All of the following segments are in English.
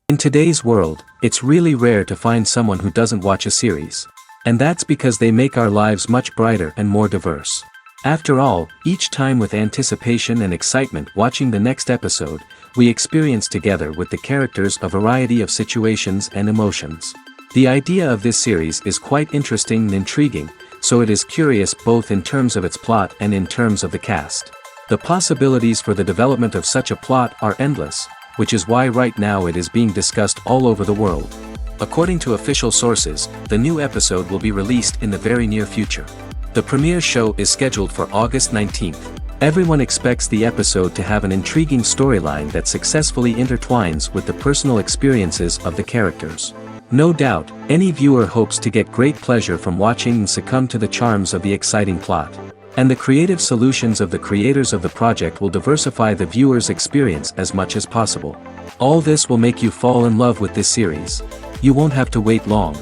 In today's world, it's really rare to find someone who doesn't watch a series. And that's because they make our lives much brighter and more diverse. After all, each time with anticipation and excitement watching the next episode, we experience together with the characters a variety of situations and emotions. The idea of this series is quite interesting and intriguing, so it is curious both in terms of its plot and in terms of the cast. The possibilities for the development of such a plot are endless, which is why right now it is being discussed all over the world. According to official sources, the new episode will be released in the very near future. The premiere show is scheduled for August 19th. Everyone expects the episode to have an intriguing storyline that successfully intertwines with the personal experiences of the characters. No doubt, any viewer hopes to get great pleasure from watching and succumb to the charms of the exciting plot. And the creative solutions of the creators of the project will diversify the viewer's experience as much as possible. All this will make you fall in love with this series. You won't have to wait long.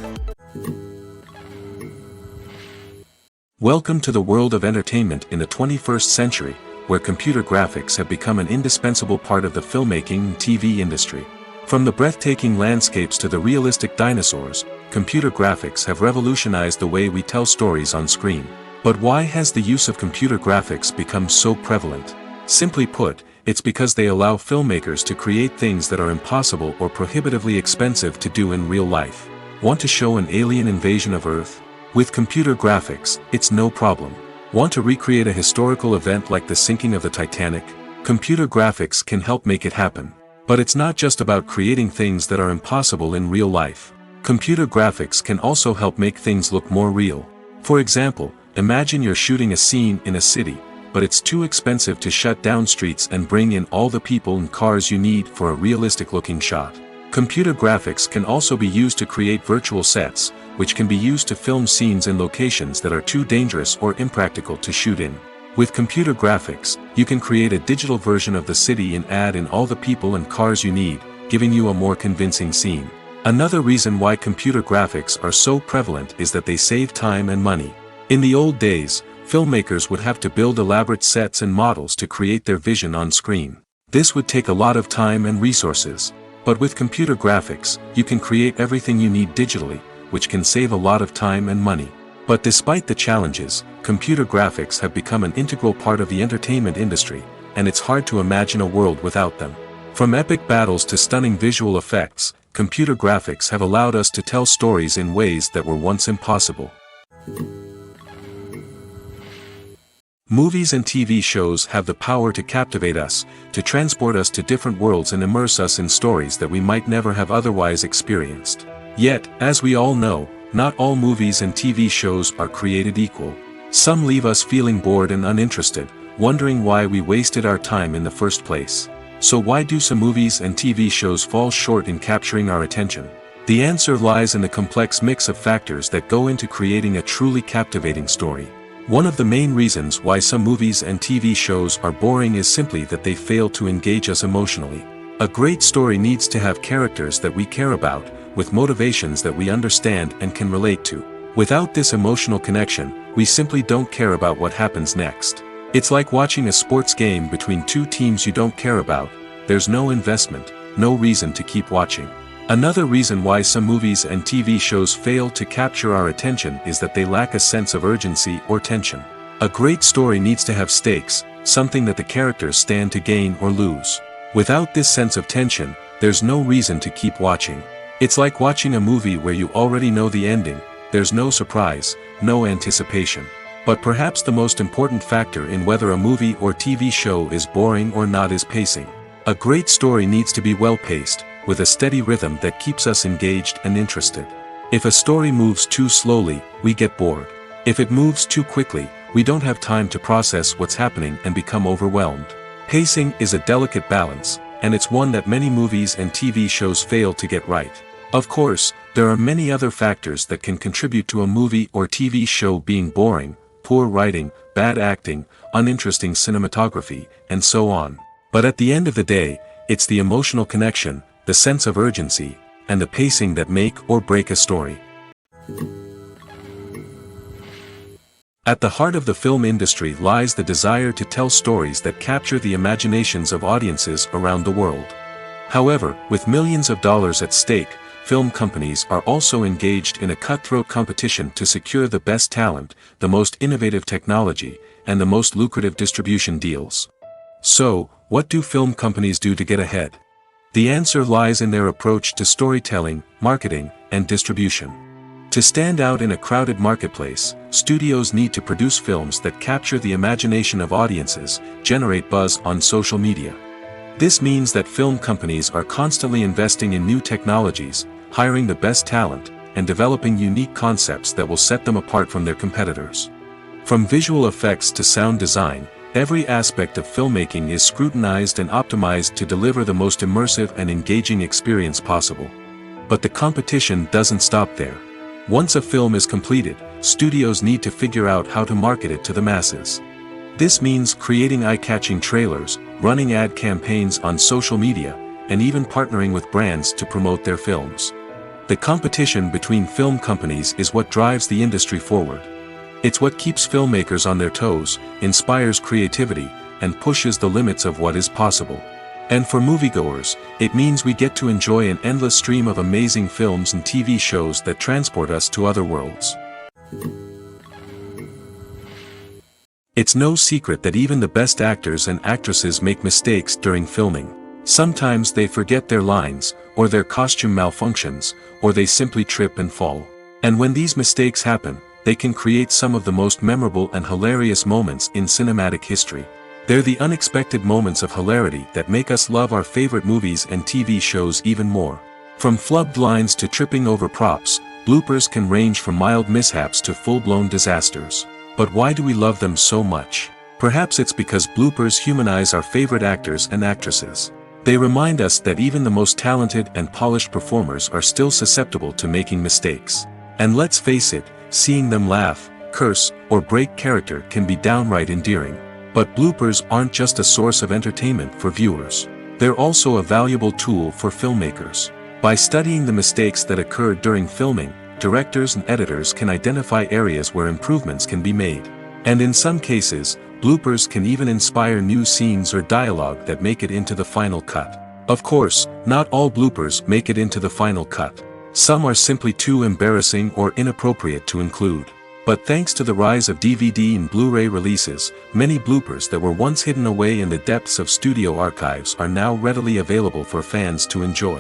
Welcome to the world of entertainment in the 21st century, where computer graphics have become an indispensable part of the filmmaking and TV industry. From the breathtaking landscapes to the realistic dinosaurs, computer graphics have revolutionized the way we tell stories on screen. But why has the use of computer graphics become so prevalent? Simply put, it's because they allow filmmakers to create things that are impossible or prohibitively expensive to do in real life. Want to show an alien invasion of Earth? With computer graphics, it's no problem. Want to recreate a historical event like the sinking of the Titanic? Computer graphics can help make it happen. But it's not just about creating things that are impossible in real life. Computer graphics can also help make things look more real. For example, imagine you're shooting a scene in a city, but it's too expensive to shut down streets and bring in all the people and cars you need for a realistic-looking shot. Computer graphics can also be used to create virtual sets, which can be used to film scenes in locations that are too dangerous or impractical to shoot in. With computer graphics, you can create a digital version of the city and add in all the people and cars you need, giving you a more convincing scene. Another reason why computer graphics are so prevalent is that they save time and money. In the old days, filmmakers would have to build elaborate sets and models to create their vision on screen. This would take a lot of time and resources. But with computer graphics, you can create everything you need digitally, which can save a lot of time and money. But despite the challenges, computer graphics have become an integral part of the entertainment industry, and it's hard to imagine a world without them. From epic battles to stunning visual effects, computer graphics have allowed us to tell stories in ways that were once impossible. Movies and TV shows have the power to captivate us, to transport us to different worlds and immerse us in stories that we might never have otherwise experienced. Yet, as we all know, not all movies and TV shows are created equal. Some leave us feeling bored and uninterested, wondering why we wasted our time in the first place. So why do some movies and TV shows fall short in capturing our attention? The answer lies in the complex mix of factors that go into creating a truly captivating story. One of the main reasons why some movies and TV shows are boring is simply that they fail to engage us emotionally. A great story needs to have characters that we care about, with motivations that we understand and can relate to. Without this emotional connection, we simply don't care about what happens next. It's like watching a sports game between two teams you don't care about. There's no investment, no reason to keep watching. Another reason why some movies and TV shows fail to capture our attention is that they lack a sense of urgency or tension. A great story needs to have stakes, something that the characters stand to gain or lose. Without this sense of tension, there's no reason to keep watching. It's like watching a movie where you already know the ending, there's no surprise, no anticipation. But perhaps the most important factor in whether a movie or TV show is boring or not is pacing. A great story needs to be well-paced, with a steady rhythm that keeps us engaged and interested. If a story moves too slowly, we get bored. If it moves too quickly, we don't have time to process what's happening and become overwhelmed. Pacing is a delicate balance, and it's one that many movies and TV shows fail to get right. Of course, there are many other factors that can contribute to a movie or TV show being boring: poor writing, bad acting, uninteresting cinematography, and so on. But at the end of the day, it's the emotional connection, the sense of urgency, and the pacing that make or break a story. At the heart of the film industry lies the desire to tell stories that capture the imaginations of audiences around the world. However, with millions of dollars at stake, film companies are also engaged in a cutthroat competition to secure the best talent, the most innovative technology, and the most lucrative distribution deals. So, what do film companies do to get ahead? The answer lies in their approach to storytelling, marketing, and distribution. To stand out in a crowded marketplace, studios need to produce films that capture the imagination of audiences, generate buzz on social media. This means that film companies are constantly investing in new technologies, hiring the best talent, and developing unique concepts that will set them apart from their competitors. From visual effects to sound design, every aspect of filmmaking is scrutinized and optimized to deliver the most immersive and engaging experience possible. But the competition doesn't stop there. Once a film is completed, studios need to figure out how to market it to the masses. This means creating eye-catching trailers, running ad campaigns on social media, and even partnering with brands to promote their films. The competition between film companies is what drives the industry forward. It's what keeps filmmakers on their toes, inspires creativity, and pushes the limits of what is possible. And for moviegoers, it means we get to enjoy an endless stream of amazing films and TV shows that transport us to other worlds. It's no secret that even the best actors and actresses make mistakes during filming. Sometimes they forget their lines, or their costume malfunctions, or they simply trip and fall. And when these mistakes happen, they can create some of the most memorable and hilarious moments in cinematic history. They're the unexpected moments of hilarity that make us love our favorite movies and TV shows even more. From flubbed lines to tripping over props, bloopers can range from mild mishaps to full-blown disasters. But why do we love them so much? Perhaps it's because bloopers humanize our favorite actors and actresses. They remind us that even the most talented and polished performers are still susceptible to making mistakes. And let's face it, seeing them laugh, curse, or break character can be downright endearing. But bloopers aren't just a source of entertainment for viewers. They're also a valuable tool for filmmakers. By studying the mistakes that occurred during filming, directors and editors can identify areas where improvements can be made. And in some cases, bloopers can even inspire new scenes or dialogue that make it into the final cut. Of course, not all bloopers make it into the final cut. Some are simply too embarrassing or inappropriate to include. But thanks to the rise of DVD and Blu-ray releases, many bloopers that were once hidden away in the depths of studio archives are now readily available for fans to enjoy.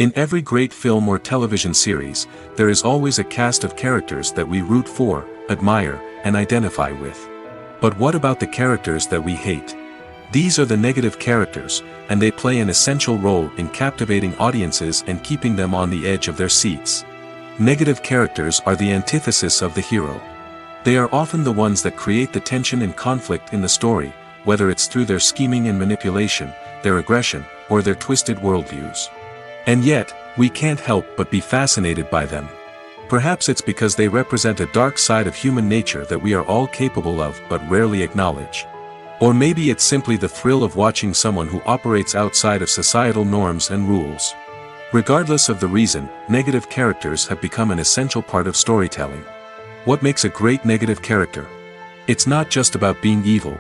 In every great film or television series, there is always a cast of characters that we root for, admire, and identify with. But what about the characters that we hate? These are the negative characters, and they play an essential role in captivating audiences and keeping them on the edge of their seats. Negative characters are the antithesis of the hero. They are often the ones that create the tension and conflict in the story, whether it's through their scheming and manipulation, their aggression, or their twisted worldviews. And yet, we can't help but be fascinated by them. Perhaps it's because they represent a dark side of human nature that we are all capable of but rarely acknowledge. Or maybe it's simply the thrill of watching someone who operates outside of societal norms and rules. Regardless of the reason, negative characters have become an essential part of storytelling. What makes a great negative character? It's not just about being evil.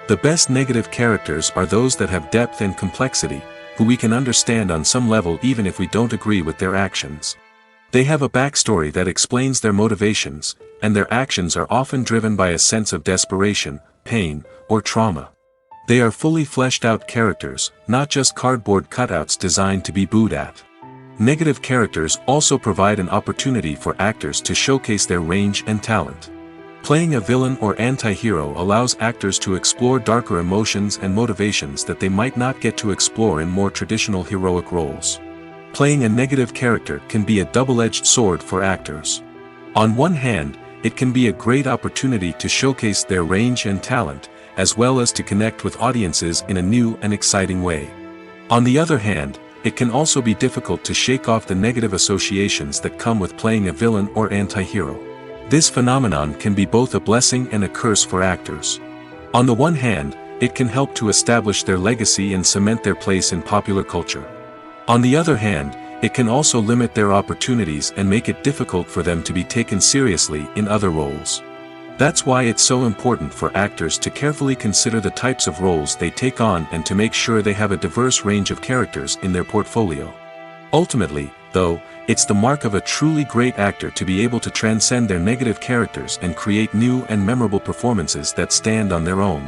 The best negative characters are those that have depth and complexity, who we can understand on some level even if we don't agree with their actions. They have a backstory that explains their motivations, and their actions are often driven by a sense of desperation, pain, or trauma. They are fully fleshed out characters, not just cardboard cutouts designed to be booed at. Negative characters also provide an opportunity for actors to showcase their range and talent. Playing a villain or anti-hero allows actors to explore darker emotions and motivations that they might not get to explore in more traditional heroic roles. Playing a negative character can be a double-edged sword for actors. On one hand, it can be a great opportunity to showcase their range and talent, as well as to connect with audiences in a new and exciting way. On the other hand, it can also be difficult to shake off the negative associations that come with playing a villain or anti-hero. This phenomenon can be both a blessing and a curse for actors. On the one hand, it can help to establish their legacy and cement their place in popular culture. On the other hand, it can also limit their opportunities and make it difficult for them to be taken seriously in other roles. That's why it's so important for actors to carefully consider the types of roles they take on and to make sure they have a diverse range of characters in their portfolio. Ultimately, though, it's the mark of a truly great actor to be able to transcend their negative characters and create new and memorable performances that stand on their own.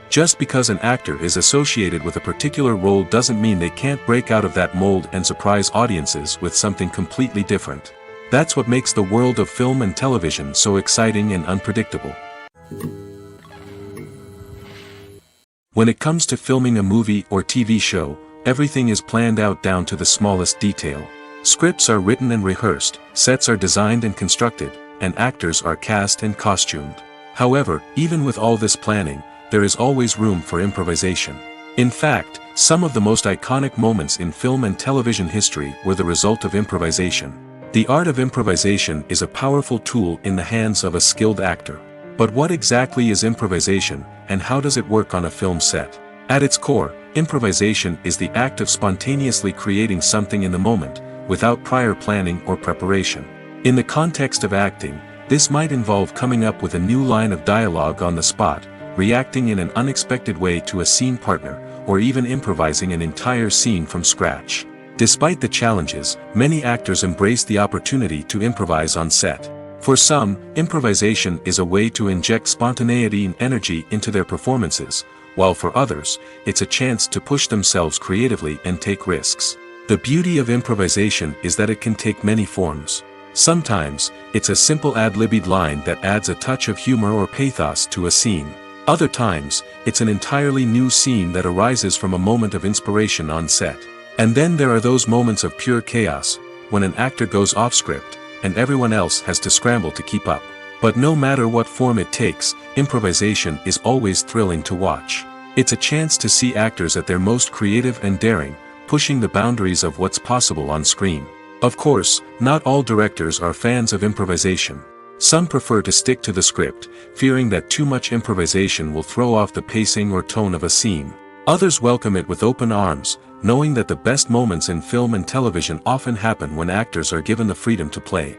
Just because an actor is associated with a particular role doesn't mean they can't break out of that mold and surprise audiences with something completely different. That's what makes the world of film and television so exciting and unpredictable. When it comes to filming a movie or TV show, everything is planned out down to the smallest detail. Scripts are written and rehearsed, sets are designed and constructed, and actors are cast and costumed. However, even with all this planning, there is always room for improvisation. In fact, some of the most iconic moments in film and television history were the result of improvisation. The art of improvisation is a powerful tool in the hands of a skilled actor. But what exactly is improvisation, and how does it work on a film set? At its core, improvisation is the act of spontaneously creating something in the moment, without prior planning or preparation. In the context of acting, this might involve coming up with a new line of dialogue on the spot, reacting in an unexpected way to a scene partner, or even improvising an entire scene from scratch. Despite the challenges, many actors embrace the opportunity to improvise on set. For some, improvisation is a way to inject spontaneity and energy into their performances, while for others, it's a chance to push themselves creatively and take risks. The beauty of improvisation is that it can take many forms. Sometimes, it's a simple ad-libbed line that adds a touch of humor or pathos to a scene. Other times, it's an entirely new scene that arises from a moment of inspiration on set. And then there are those moments of pure chaos, when an actor goes off script, and everyone else has to scramble to keep up. But no matter what form it takes, improvisation is always thrilling to watch. It's a chance to see actors at their most creative and daring, pushing the boundaries of what's possible on screen. Of course, not all directors are fans of improvisation. Some prefer to stick to the script, fearing that too much improvisation will throw off the pacing or tone of a scene. Others welcome it with open arms, knowing that the best moments in film and television often happen when actors are given the freedom to play.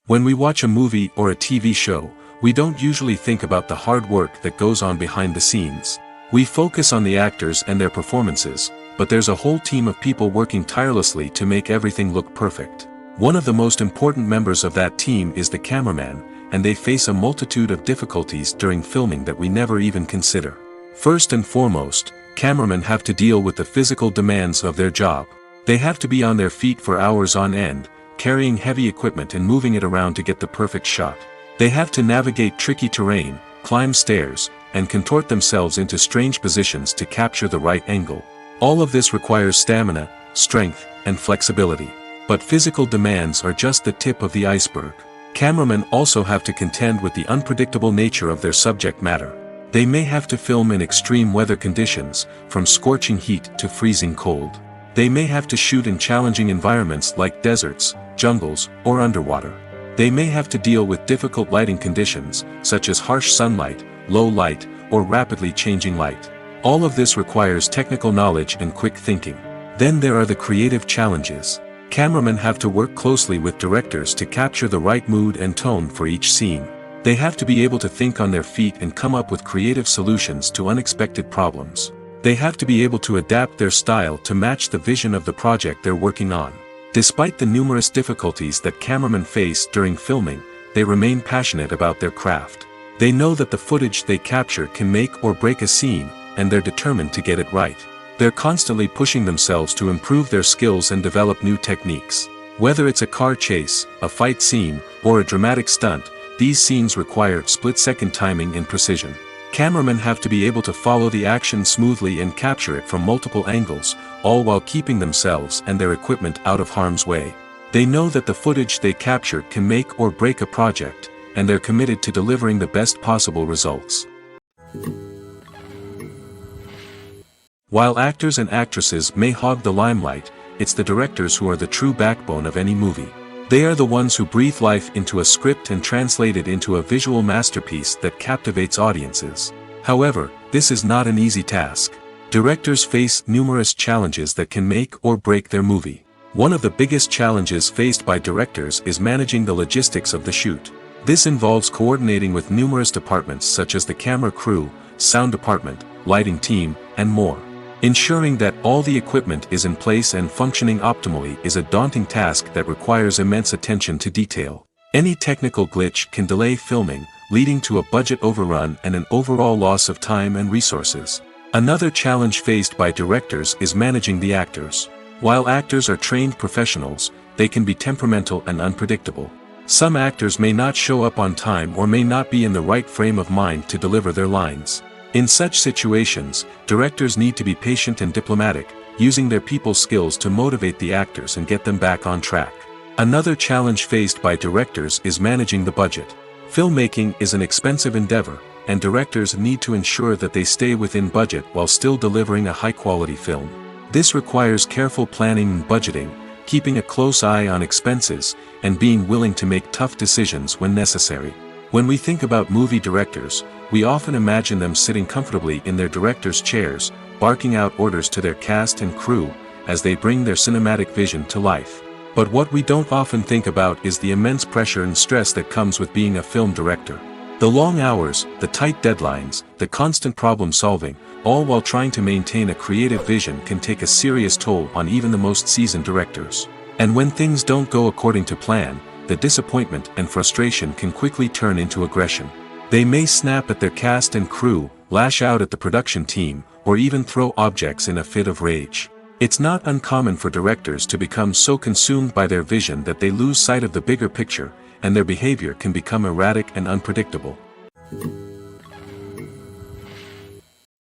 When we watch a movie or a TV show, we don't usually think about the hard work that goes on behind the scenes. We focus on the actors and their performances, but there's a whole team of people working tirelessly to make everything look perfect. One of the most important members of that team is the cameraman, and they face a multitude of difficulties during filming that we never even consider. First and foremost, cameramen have to deal with the physical demands of their job. They have to be on their feet for hours on end, carrying heavy equipment and moving it around to get the perfect shot. They have to navigate tricky terrain, climb stairs, and contort themselves into strange positions to capture the right angle. All of this requires stamina, strength, and flexibility. But physical demands are just the tip of the iceberg. Cameramen also have to contend with the unpredictable nature of their subject matter. They may have to film in extreme weather conditions, from scorching heat to freezing cold. They may have to shoot in challenging environments like deserts, jungles, or underwater. They may have to deal with difficult lighting conditions, such as harsh sunlight, low light, or rapidly changing light. All of this requires technical knowledge and quick thinking. Then there are the creative challenges. Cameramen have to work closely with directors to capture the right mood and tone for each scene. They have to be able to think on their feet and come up with creative solutions to unexpected problems. They have to be able to adapt their style to match the vision of the project they're working on. Despite the numerous difficulties that cameramen face during filming, they remain passionate about their craft. They know that the footage they capture can make or break a scene, and they're determined to get it right. They're constantly pushing themselves to improve their skills and develop new techniques. Whether it's a car chase, a fight scene, or a dramatic stunt, these scenes require split-second timing and precision. Cameramen have to be able to follow the action smoothly and capture it from multiple angles, all while keeping themselves and their equipment out of harm's way. They know that the footage they capture can make or break a project, and they're committed to delivering the best possible results. While actors and actresses may hog the limelight, it's the directors who are the true backbone of any movie. They are the ones who breathe life into a script and translate it into a visual masterpiece that captivates audiences. However, this is not an easy task. Directors face numerous challenges that can make or break their movie. One of the biggest challenges faced by directors is managing the logistics of the shoot. This involves coordinating with numerous departments such as the camera crew, sound department, lighting team, and more. Ensuring that all the equipment is in place and functioning optimally is a daunting task that requires immense attention to detail. Any technical glitch can delay filming, leading to a budget overrun and an overall loss of time and resources. Another challenge faced by directors is managing the actors. While actors are trained professionals, they can be temperamental and unpredictable. Some actors may not show up on time or may not be in the right frame of mind to deliver their lines. In such situations, directors need to be patient and diplomatic, using their people skills to motivate the actors and get them back on track. Another challenge faced by directors is managing the budget. Filmmaking is an expensive endeavor, and directors need to ensure that they stay within budget while still delivering a high-quality film. This requires careful planning and budgeting, keeping a close eye on expenses, and being willing to make tough decisions when necessary. When we think about movie directors, we often imagine them sitting comfortably in their director's chairs, barking out orders to their cast and crew, as they bring their cinematic vision to life. But what we don't often think about is the immense pressure and stress that comes with being a film director. The long hours, the tight deadlines, the constant problem solving, all while trying to maintain a creative vision can take a serious toll on even the most seasoned directors. And when things don't go according to plan, the disappointment and frustration can quickly turn into aggression. They may snap at their cast and crew, lash out at the production team, or even throw objects in a fit of rage. It's not uncommon for directors to become so consumed by their vision that they lose sight of the bigger picture, and their behavior can become erratic and unpredictable.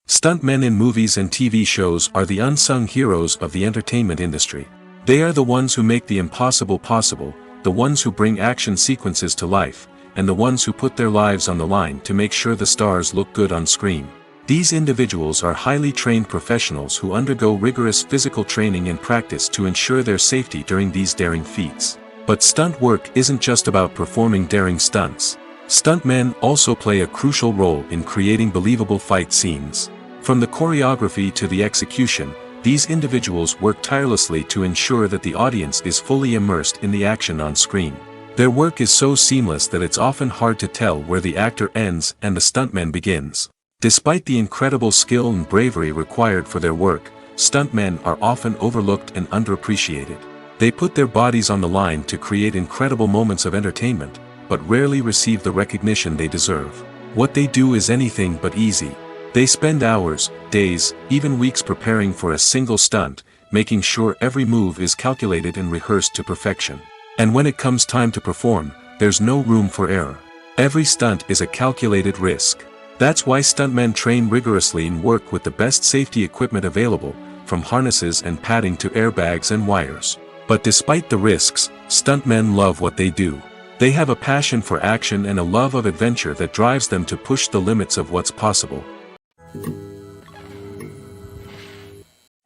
Stuntmen in movies and TV shows are the unsung heroes of the entertainment industry. They are the ones who make the impossible possible, the ones who bring action sequences to life, and the ones who put their lives on the line to make sure the stars look good on screen. These individuals are highly trained professionals who undergo rigorous physical training and practice to ensure their safety during these daring feats. But stunt work isn't just about performing daring stunts. Stuntmen also play a crucial role in creating believable fight scenes. From the choreography to the execution, these individuals work tirelessly to ensure that the audience is fully immersed in the action on screen. Their work is so seamless that it's often hard to tell where the actor ends and the stuntman begins. Despite the incredible skill and bravery required for their work, stuntmen are often overlooked and underappreciated. They put their bodies on the line to create incredible moments of entertainment, but rarely receive the recognition they deserve. What they do is anything but easy. They spend hours, days, even weeks preparing for a single stunt, making sure every move is calculated and rehearsed to perfection. And when it comes time to perform, there's no room for error. Every stunt is a calculated risk. That's why stuntmen train rigorously and work with the best safety equipment available, from harnesses and padding to airbags and wires. But despite the risks, stuntmen love what they do. They have a passion for action and a love of adventure that drives them to push the limits of what's possible.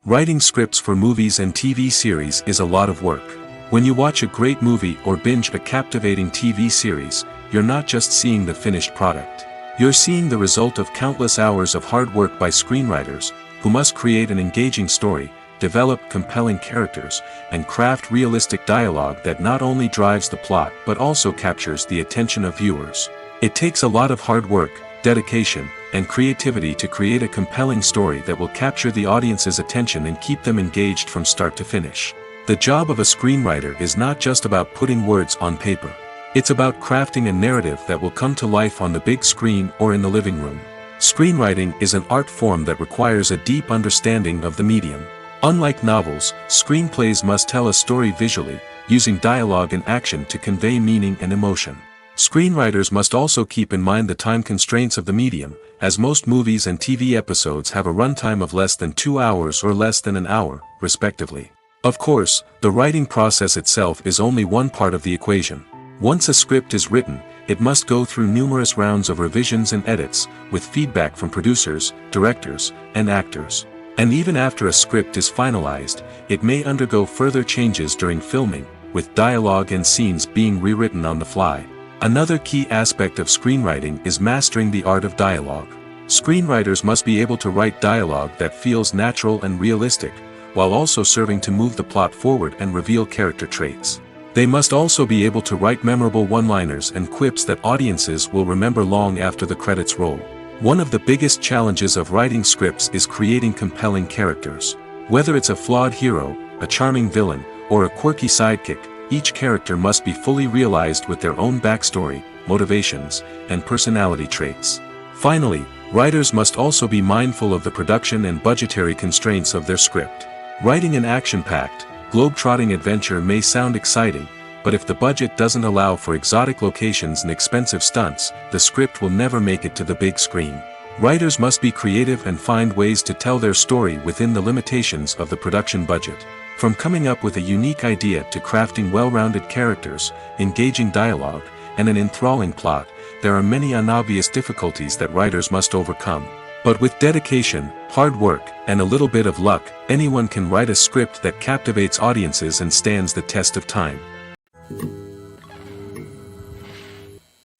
Writing scripts for movies and TV series is a lot of work. When you watch a great movie or binge a captivating TV series, you're not just seeing the finished product. You're seeing the result of countless hours of hard work by screenwriters, who must create an engaging story, develop compelling characters, and craft realistic dialogue that not only drives the plot but also captures the attention of viewers. It takes a lot of hard work, dedication, and creativity to create a compelling story that will capture the audience's attention and keep them engaged from start to finish. The job of a screenwriter is not just about putting words on paper. It's about crafting a narrative that will come to life on the big screen or in the living room. Screenwriting is an art form that requires a deep understanding of the medium. Unlike novels, screenplays must tell a story visually, using dialogue and action to convey meaning and emotion. Screenwriters must also keep in mind the time constraints of the medium, as most movies and TV episodes have a runtime of less than 2 hours or less than an hour, respectively. Of course, the writing process itself is only one part of the equation. Once a script is written, it must go through numerous rounds of revisions and edits, with feedback from producers, directors, and actors. And even after a script is finalized, it may undergo further changes during filming, with dialogue and scenes being rewritten on the fly. Another key aspect of screenwriting is mastering the art of dialogue. Screenwriters must be able to write dialogue that feels natural and realistic, while also serving to move the plot forward and reveal character traits. They must also be able to write memorable one-liners and quips that audiences will remember long after the credits roll. One of the biggest challenges of writing scripts is creating compelling characters. Whether it's a flawed hero, a charming villain, or a quirky sidekick, each character must be fully realized with their own backstory, motivations, and personality traits. Finally, writers must also be mindful of the production and budgetary constraints of their script. Writing an action-packed, globe-trotting adventure may sound exciting, but if the budget doesn't allow for exotic locations and expensive stunts, the script will never make it to the big screen. Writers must be creative and find ways to tell their story within the limitations of the production budget. From coming up with a unique idea to crafting well-rounded characters, engaging dialogue, and an enthralling plot, there are many unobvious difficulties that writers must overcome. But with dedication, hard work, and a little bit of luck, anyone can write a script that captivates audiences and stands the test of time.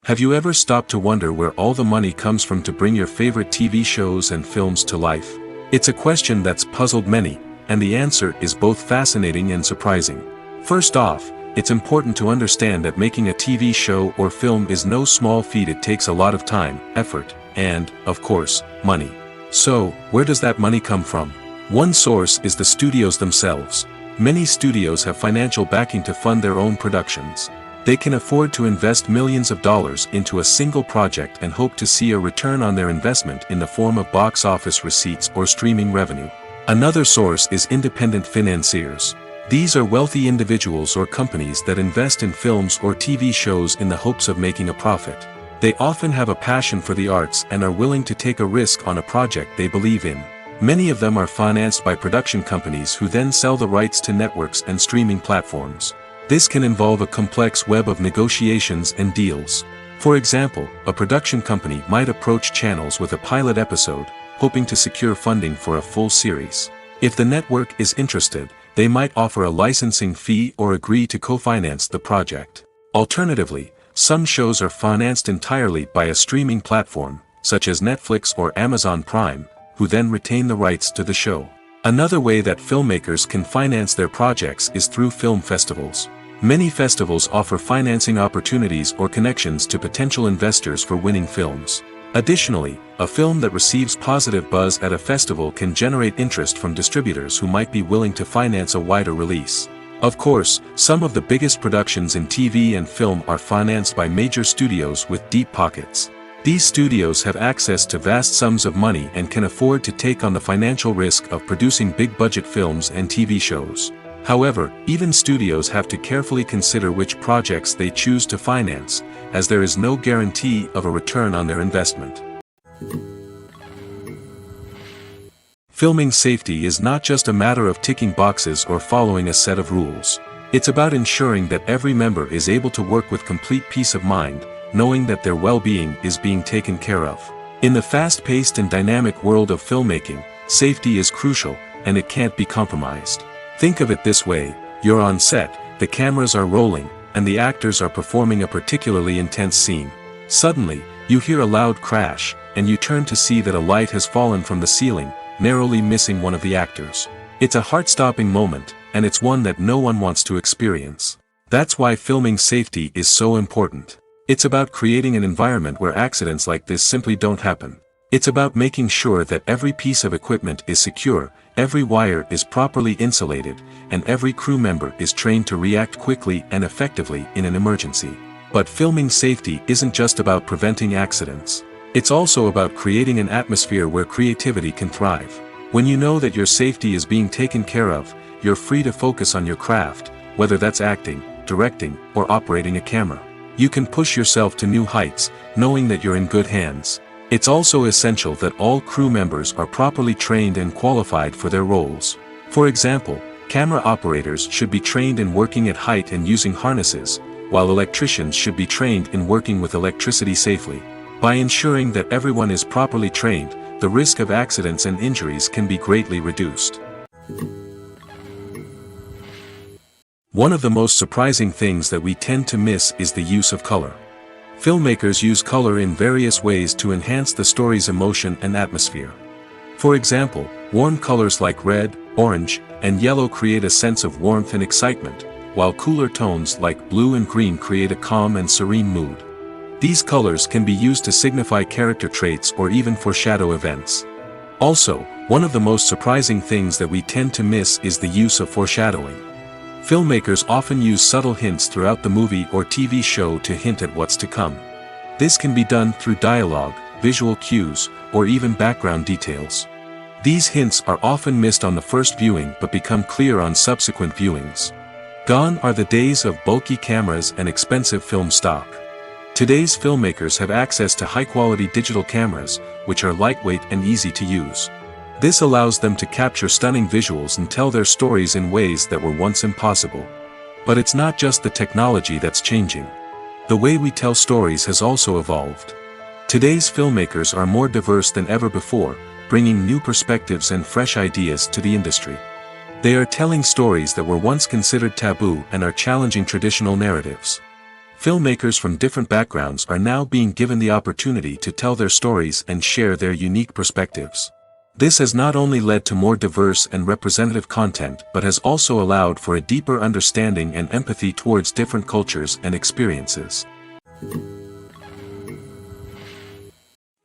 Have you ever stopped to wonder where all the money comes from to bring your favorite TV shows and films to life? It's a question that's puzzled many, and the answer is both fascinating and surprising. First off, it's important to understand that making a TV show or film is no small feat. It takes a lot of time, effort, and, of course, money. So, where does that money come from? One source is the studios themselves. Many studios have financial backing to fund their own productions. They can afford to invest millions of dollars into a single project and hope to see a return on their investment in the form of box office receipts or streaming revenue. Another source is independent financiers. These are wealthy individuals or companies that invest in films or TV shows in the hopes of making a profit. They often have a passion for the arts and are willing to take a risk on a project they believe in. Many of them are financed by production companies who then sell the rights to networks and streaming platforms. This can involve a complex web of negotiations and deals. For example, a production company might approach channels with a pilot episode, hoping to secure funding for a full series. If the network is interested, they might offer a licensing fee or agree to co-finance the project. Alternatively, some shows are financed entirely by a streaming platform, such as Netflix or Amazon Prime, who then retain the rights to the show. Another way that filmmakers can finance their projects is through film festivals. Many festivals offer financing opportunities or connections to potential investors for winning films. Additionally, a film that receives positive buzz at a festival can generate interest from distributors who might be willing to finance a wider release. Of course, some of the biggest productions in TV and film are financed by major studios with deep pockets. These studios have access to vast sums of money and can afford to take on the financial risk of producing big-budget films and TV shows. However, even studios have to carefully consider which projects they choose to finance, as there is no guarantee of a return on their investment. Filming safety is not just a matter of ticking boxes or following a set of rules. It's about ensuring that every member is able to work with complete peace of mind, knowing that their well-being is being taken care of. In the fast-paced and dynamic world of filmmaking, safety is crucial, and it can't be compromised. Think of it this way: you're on set, the cameras are rolling, and the actors are performing a particularly intense scene. Suddenly, you hear a loud crash, and you turn to see that a light has fallen from the ceiling, narrowly missing one of the actors. It's a heart-stopping moment, and it's one that no one wants to experience. That's why filming safety is so important. It's about creating an environment where accidents like this simply don't happen. It's about making sure that every piece of equipment is secure, every wire is properly insulated, and every crew member is trained to react quickly and effectively in an emergency. But filming safety isn't just about preventing accidents. It's also about creating an atmosphere where creativity can thrive. When you know that your safety is being taken care of, you're free to focus on your craft, whether that's acting, directing, or operating a camera. You can push yourself to new heights, knowing that you're in good hands. It's also essential that all crew members are properly trained and qualified for their roles. For example, camera operators should be trained in working at height and using harnesses, while electricians should be trained in working with electricity safely. By ensuring that everyone is properly trained, the risk of accidents and injuries can be greatly reduced. One of the most surprising things that we tend to miss is the use of color. Filmmakers use color in various ways to enhance the story's emotion and atmosphere. For example, warm colors like red, orange, and yellow create a sense of warmth and excitement, while cooler tones like blue and green create a calm and serene mood. These colors can be used to signify character traits or even foreshadow events. Also, one of the most surprising things that we tend to miss is the use of foreshadowing. Filmmakers often use subtle hints throughout the movie or TV show to hint at what's to come. This can be done through dialogue, visual cues, or even background details. These hints are often missed on the first viewing but become clear on subsequent viewings. Gone are the days of bulky cameras and expensive film stock. Today's filmmakers have access to high-quality digital cameras, which are lightweight and easy to use. This allows them to capture stunning visuals and tell their stories in ways that were once impossible. But it's not just the technology that's changing. The way we tell stories has also evolved. Today's filmmakers are more diverse than ever before, bringing new perspectives and fresh ideas to the industry. They are telling stories that were once considered taboo and are challenging traditional narratives. Filmmakers from different backgrounds are now being given the opportunity to tell their stories and share their unique perspectives. This has not only led to more diverse and representative content but has also allowed for a deeper understanding and empathy towards different cultures and experiences.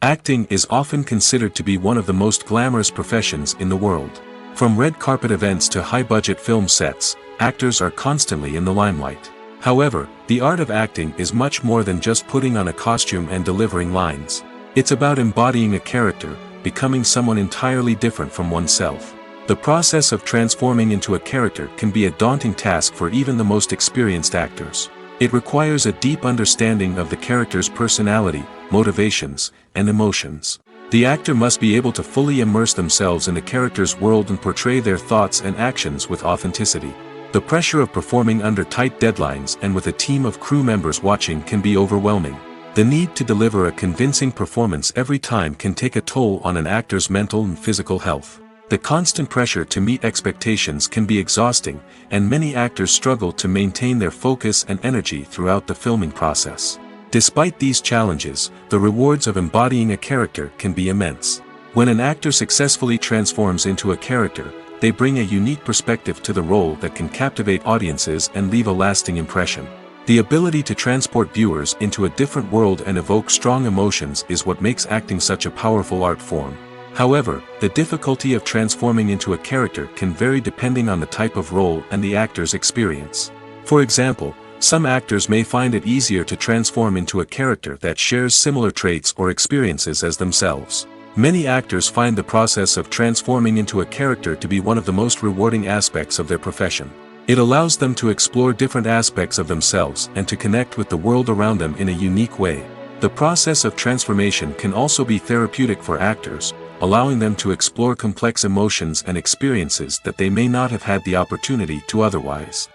Acting is often considered to be one of the most glamorous professions in the world. From red carpet events to high-budget film sets, actors are constantly in the limelight. However, the art of acting is much more than just putting on a costume and delivering lines. It's about embodying a character, becoming someone entirely different from oneself. The process of transforming into a character can be a daunting task for even the most experienced actors. It requires a deep understanding of the character's personality, motivations, and emotions. The actor must be able to fully immerse themselves in the character's world and portray their thoughts and actions with authenticity. The pressure of performing under tight deadlines and with a team of crew members watching can be overwhelming. The need to deliver a convincing performance every time can take a toll on an actor's mental and physical health. The constant pressure to meet expectations can be exhausting, and many actors struggle to maintain their focus and energy throughout the filming process. Despite these challenges, the rewards of embodying a character can be immense. When an actor successfully transforms into a character, they bring a unique perspective to the role that can captivate audiences and leave a lasting impression. The ability to transport viewers into a different world and evoke strong emotions is what makes acting such a powerful art form. However, the difficulty of transforming into a character can vary depending on the type of role and the actor's experience. For example, some actors may find it easier to transform into a character that shares similar traits or experiences as themselves. Many actors find the process of transforming into a character to be one of the most rewarding aspects of their profession. It allows them to explore different aspects of themselves and to connect with the world around them in a unique way. The process of transformation can also be therapeutic for actors, allowing them to explore complex emotions and experiences that they may not have had the opportunity to otherwise.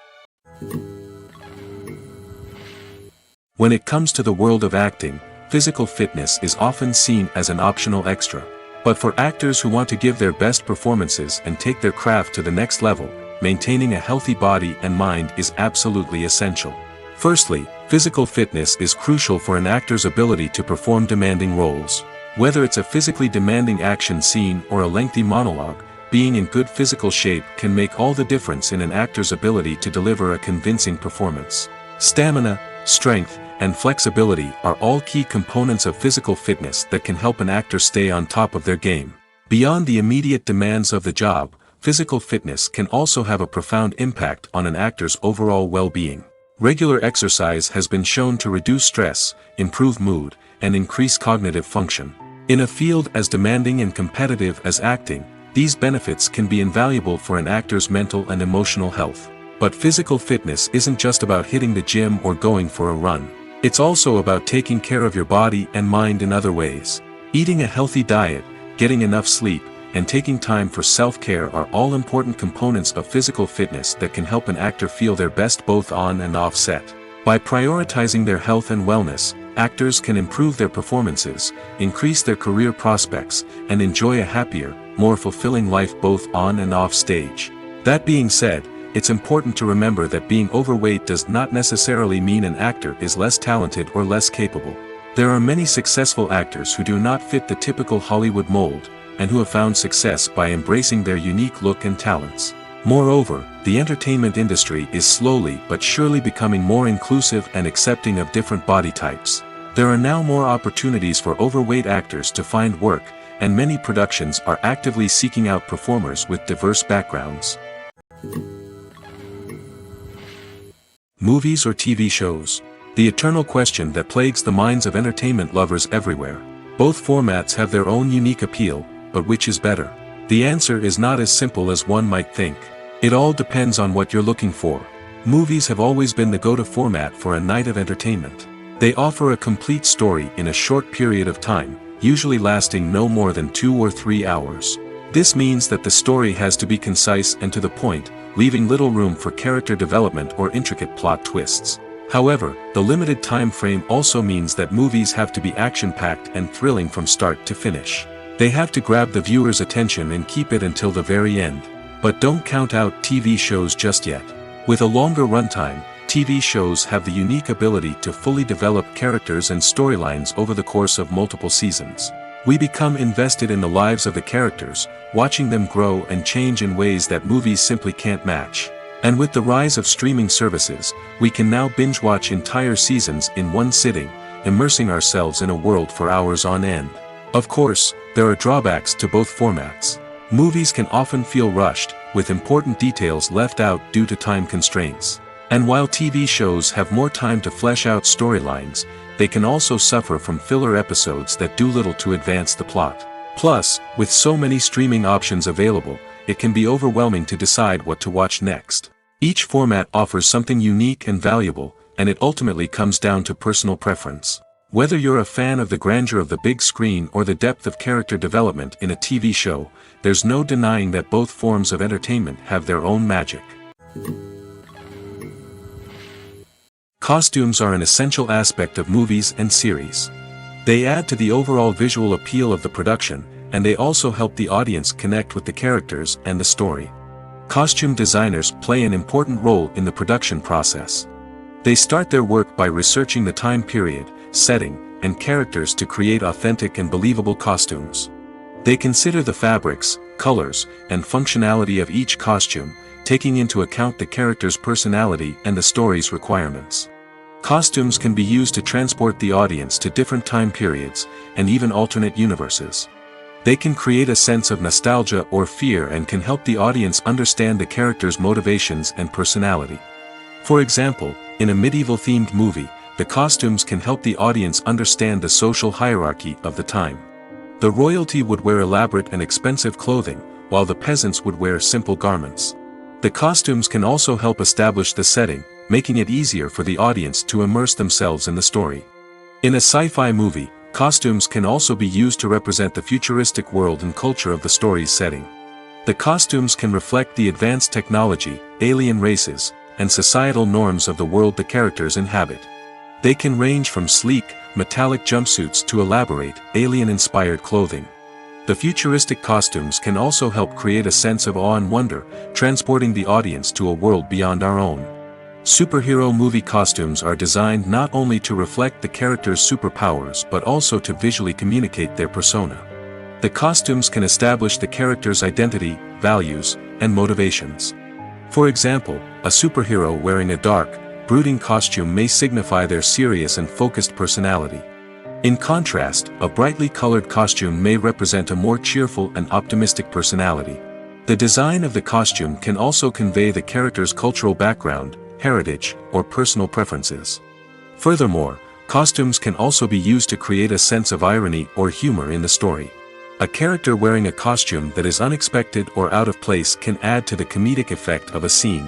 When it comes to the world of acting, physical fitness is often seen as an optional extra. But for actors who want to give their best performances and take their craft to the next level, maintaining a healthy body and mind is absolutely essential. Firstly, physical fitness is crucial for an actor's ability to perform demanding roles. Whether it's a physically demanding action scene or a lengthy monologue, being in good physical shape can make all the difference in an actor's ability to deliver a convincing performance. Stamina, strength, and flexibility are all key components of physical fitness that can help an actor stay on top of their game. Beyond the immediate demands of the job, physical fitness can also have a profound impact on an actor's overall well-being. Regular exercise has been shown to reduce stress, improve mood, and increase cognitive function. In a field as demanding and competitive as acting, these benefits can be invaluable for an actor's mental and emotional health. But physical fitness isn't just about hitting the gym or going for a run. It's also about taking care of your body and mind in other ways. Eating a healthy diet, getting enough sleep, and taking time for self-care are all important components of physical fitness that can help an actor feel their best both on and off set. By prioritizing their health and wellness, actors can improve their performances, increase their career prospects, and enjoy a happier, more fulfilling life both on and off stage. That being said, it's important to remember that being overweight does not necessarily mean an actor is less talented or less capable. There are many successful actors who do not fit the typical Hollywood mold, and who have found success by embracing their unique look and talents. Moreover, the entertainment industry is slowly but surely becoming more inclusive and accepting of different body types. There are now more opportunities for overweight actors to find work, and many productions are actively seeking out performers with diverse backgrounds. Movies or TV shows? The eternal question that plagues the minds of entertainment lovers everywhere. Both formats have their own unique appeal, but which is better? The answer is not as simple as one might think. It all depends on what you're looking for. Movies have always been the go-to format for a night of entertainment. They offer a complete story in a short period of time, usually lasting no more than 2 or 3 hours. This means that the story has to be concise and to the point, leaving little room for character development or intricate plot twists. However, the limited time frame also means that movies have to be action-packed and thrilling from start to finish. They have to grab the viewer's attention and keep it until the very end. But don't count out TV shows just yet. With a longer runtime, TV shows have the unique ability to fully develop characters and storylines over the course of multiple seasons. We become invested in the lives of the characters, watching them grow and change in ways that movies simply can't match. And with the rise of streaming services, we can now binge-watch entire seasons in one sitting, immersing ourselves in a world for hours on end. Of course, there are drawbacks to both formats. Movies can often feel rushed, with important details left out due to time constraints. And while TV shows have more time to flesh out storylines, they can also suffer from filler episodes that do little to advance the plot. Plus, with so many streaming options available, it can be overwhelming to decide what to watch next. Each format offers something unique and valuable, and it ultimately comes down to personal preference. Whether you're a fan of the grandeur of the big screen or the depth of character development in a TV show, there's no denying that both forms of entertainment have their own magic. Costumes are an essential aspect of movies and series. They add to the overall visual appeal of the production, and they also help the audience connect with the characters and the story. Costume designers play an important role in the production process. They start their work by researching the time period, setting, and characters to create authentic and believable costumes. They consider the fabrics, colors, and functionality of each costume, taking into account the character's personality and the story's requirements. Costumes can be used to transport the audience to different time periods, and even alternate universes. They can create a sense of nostalgia or fear and can help the audience understand the character's motivations and personality. For example, in a medieval-themed movie, the costumes can help the audience understand the social hierarchy of the time. The royalty would wear elaborate and expensive clothing, while the peasants would wear simple garments. The costumes can also help establish the setting, making it easier for the audience to immerse themselves in the story. In a sci-fi movie, costumes can also be used to represent the futuristic world and culture of the story's setting. The costumes can reflect the advanced technology, alien races, and societal norms of the world the characters inhabit. They can range from sleek, metallic jumpsuits to elaborate, alien-inspired clothing. The futuristic costumes can also help create a sense of awe and wonder, transporting the audience to a world beyond our own. Superhero movie costumes are designed not only to reflect the character's superpowers but also to visually communicate their persona. The costumes can establish the character's identity, values, and motivations. For example, a superhero wearing a dark, brooding costume may signify their serious and focused personality. In contrast, a brightly colored costume may represent a more cheerful and optimistic personality. The design of the costume can also convey the character's cultural background, heritage, or personal preferences. Furthermore, costumes can also be used to create a sense of irony or humor in the story. A character wearing a costume that is unexpected or out of place can add to the comedic effect of a scene.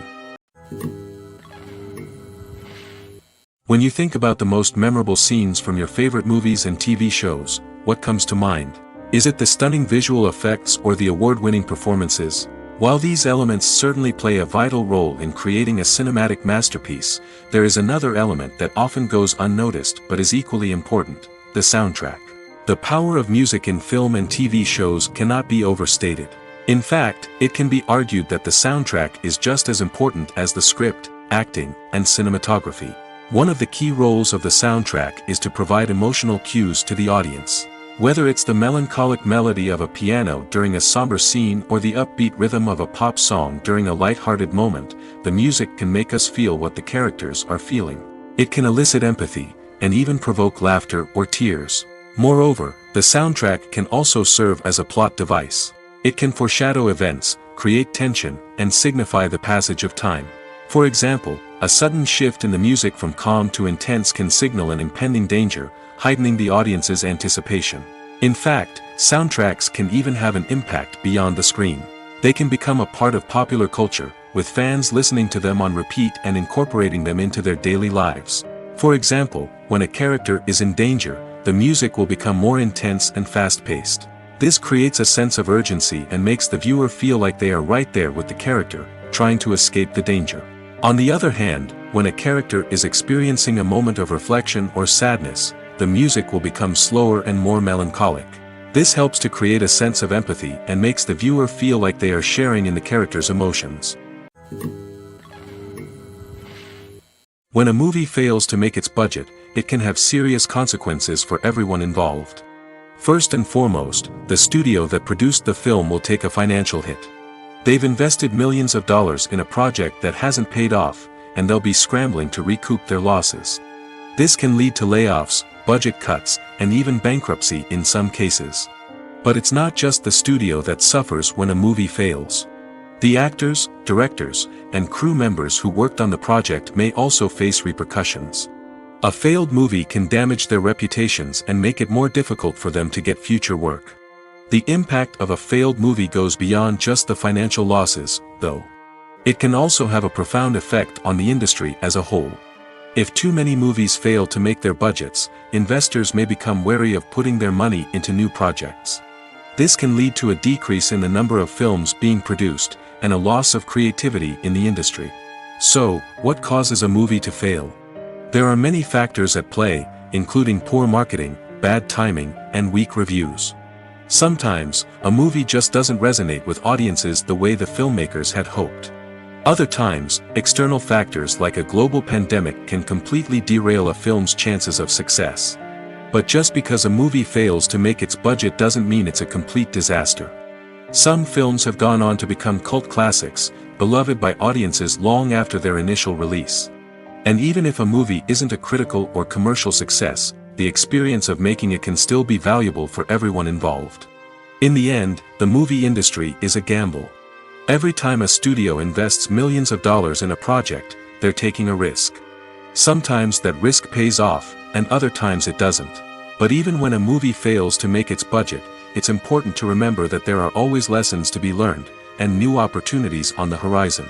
When you think about the most memorable scenes from your favorite movies and TV shows, what comes to mind? Is it the stunning visual effects or the award-winning performances? While these elements certainly play a vital role in creating a cinematic masterpiece, there is another element that often goes unnoticed but is equally important: the soundtrack. The power of music in film and TV shows cannot be overstated. In fact, it can be argued that the soundtrack is just as important as the script, acting, and cinematography. One of the key roles of the soundtrack is to provide emotional cues to the audience. Whether it's the melancholic melody of a piano during a somber scene or the upbeat rhythm of a pop song during a light-hearted moment, the music can make us feel what the characters are feeling. It can elicit empathy, and even provoke laughter or tears. Moreover, the soundtrack can also serve as a plot device. It can foreshadow events, create tension, and signify the passage of time. For example, a sudden shift in the music from calm to intense can signal an impending danger, heightening the audience's anticipation. In fact, soundtracks can even have an impact beyond the screen. They can become a part of popular culture, with fans listening to them on repeat and incorporating them into their daily lives. For example, when a character is in danger, the music will become more intense and fast-paced. This creates a sense of urgency and makes the viewer feel like they are right there with the character, trying to escape the danger. On the other hand, when a character is experiencing a moment of reflection or sadness, the music will become slower and more melancholic. This helps to create a sense of empathy and makes the viewer feel like they are sharing in the character's emotions. When a movie fails to make its budget, it can have serious consequences for everyone involved. First and foremost, the studio that produced the film will take a financial hit. They've invested millions of dollars in a project that hasn't paid off, and they'll be scrambling to recoup their losses. This can lead to layoffs, budget cuts, and even bankruptcy in some cases. But it's not just the studio that suffers when a movie fails. The actors, directors, and crew members who worked on the project may also face repercussions. A failed movie can damage their reputations and make it more difficult for them to get future work. The impact of a failed movie goes beyond just the financial losses, though. It can also have a profound effect on the industry as a whole. If too many movies fail to make their budgets, investors may become wary of putting their money into new projects. This can lead to a decrease in the number of films being produced, and a loss of creativity in the industry. So, what causes a movie to fail? There are many factors at play, including poor marketing, bad timing, and weak reviews. Sometimes, a movie just doesn't resonate with audiences the way the filmmakers had hoped. Other times, external factors like a global pandemic can completely derail a film's chances of success. But just because a movie fails to make its budget doesn't mean it's a complete disaster. Some films have gone on to become cult classics, beloved by audiences long after their initial release. And even if a movie isn't a critical or commercial success, the experience of making it can still be valuable for everyone involved. In the end, the movie industry is a gamble. Every time a studio invests millions of dollars in a project, they're taking a risk. Sometimes that risk pays off, and other times it doesn't. But even when a movie fails to make its budget, it's important to remember that there are always lessons to be learned, and new opportunities on the horizon.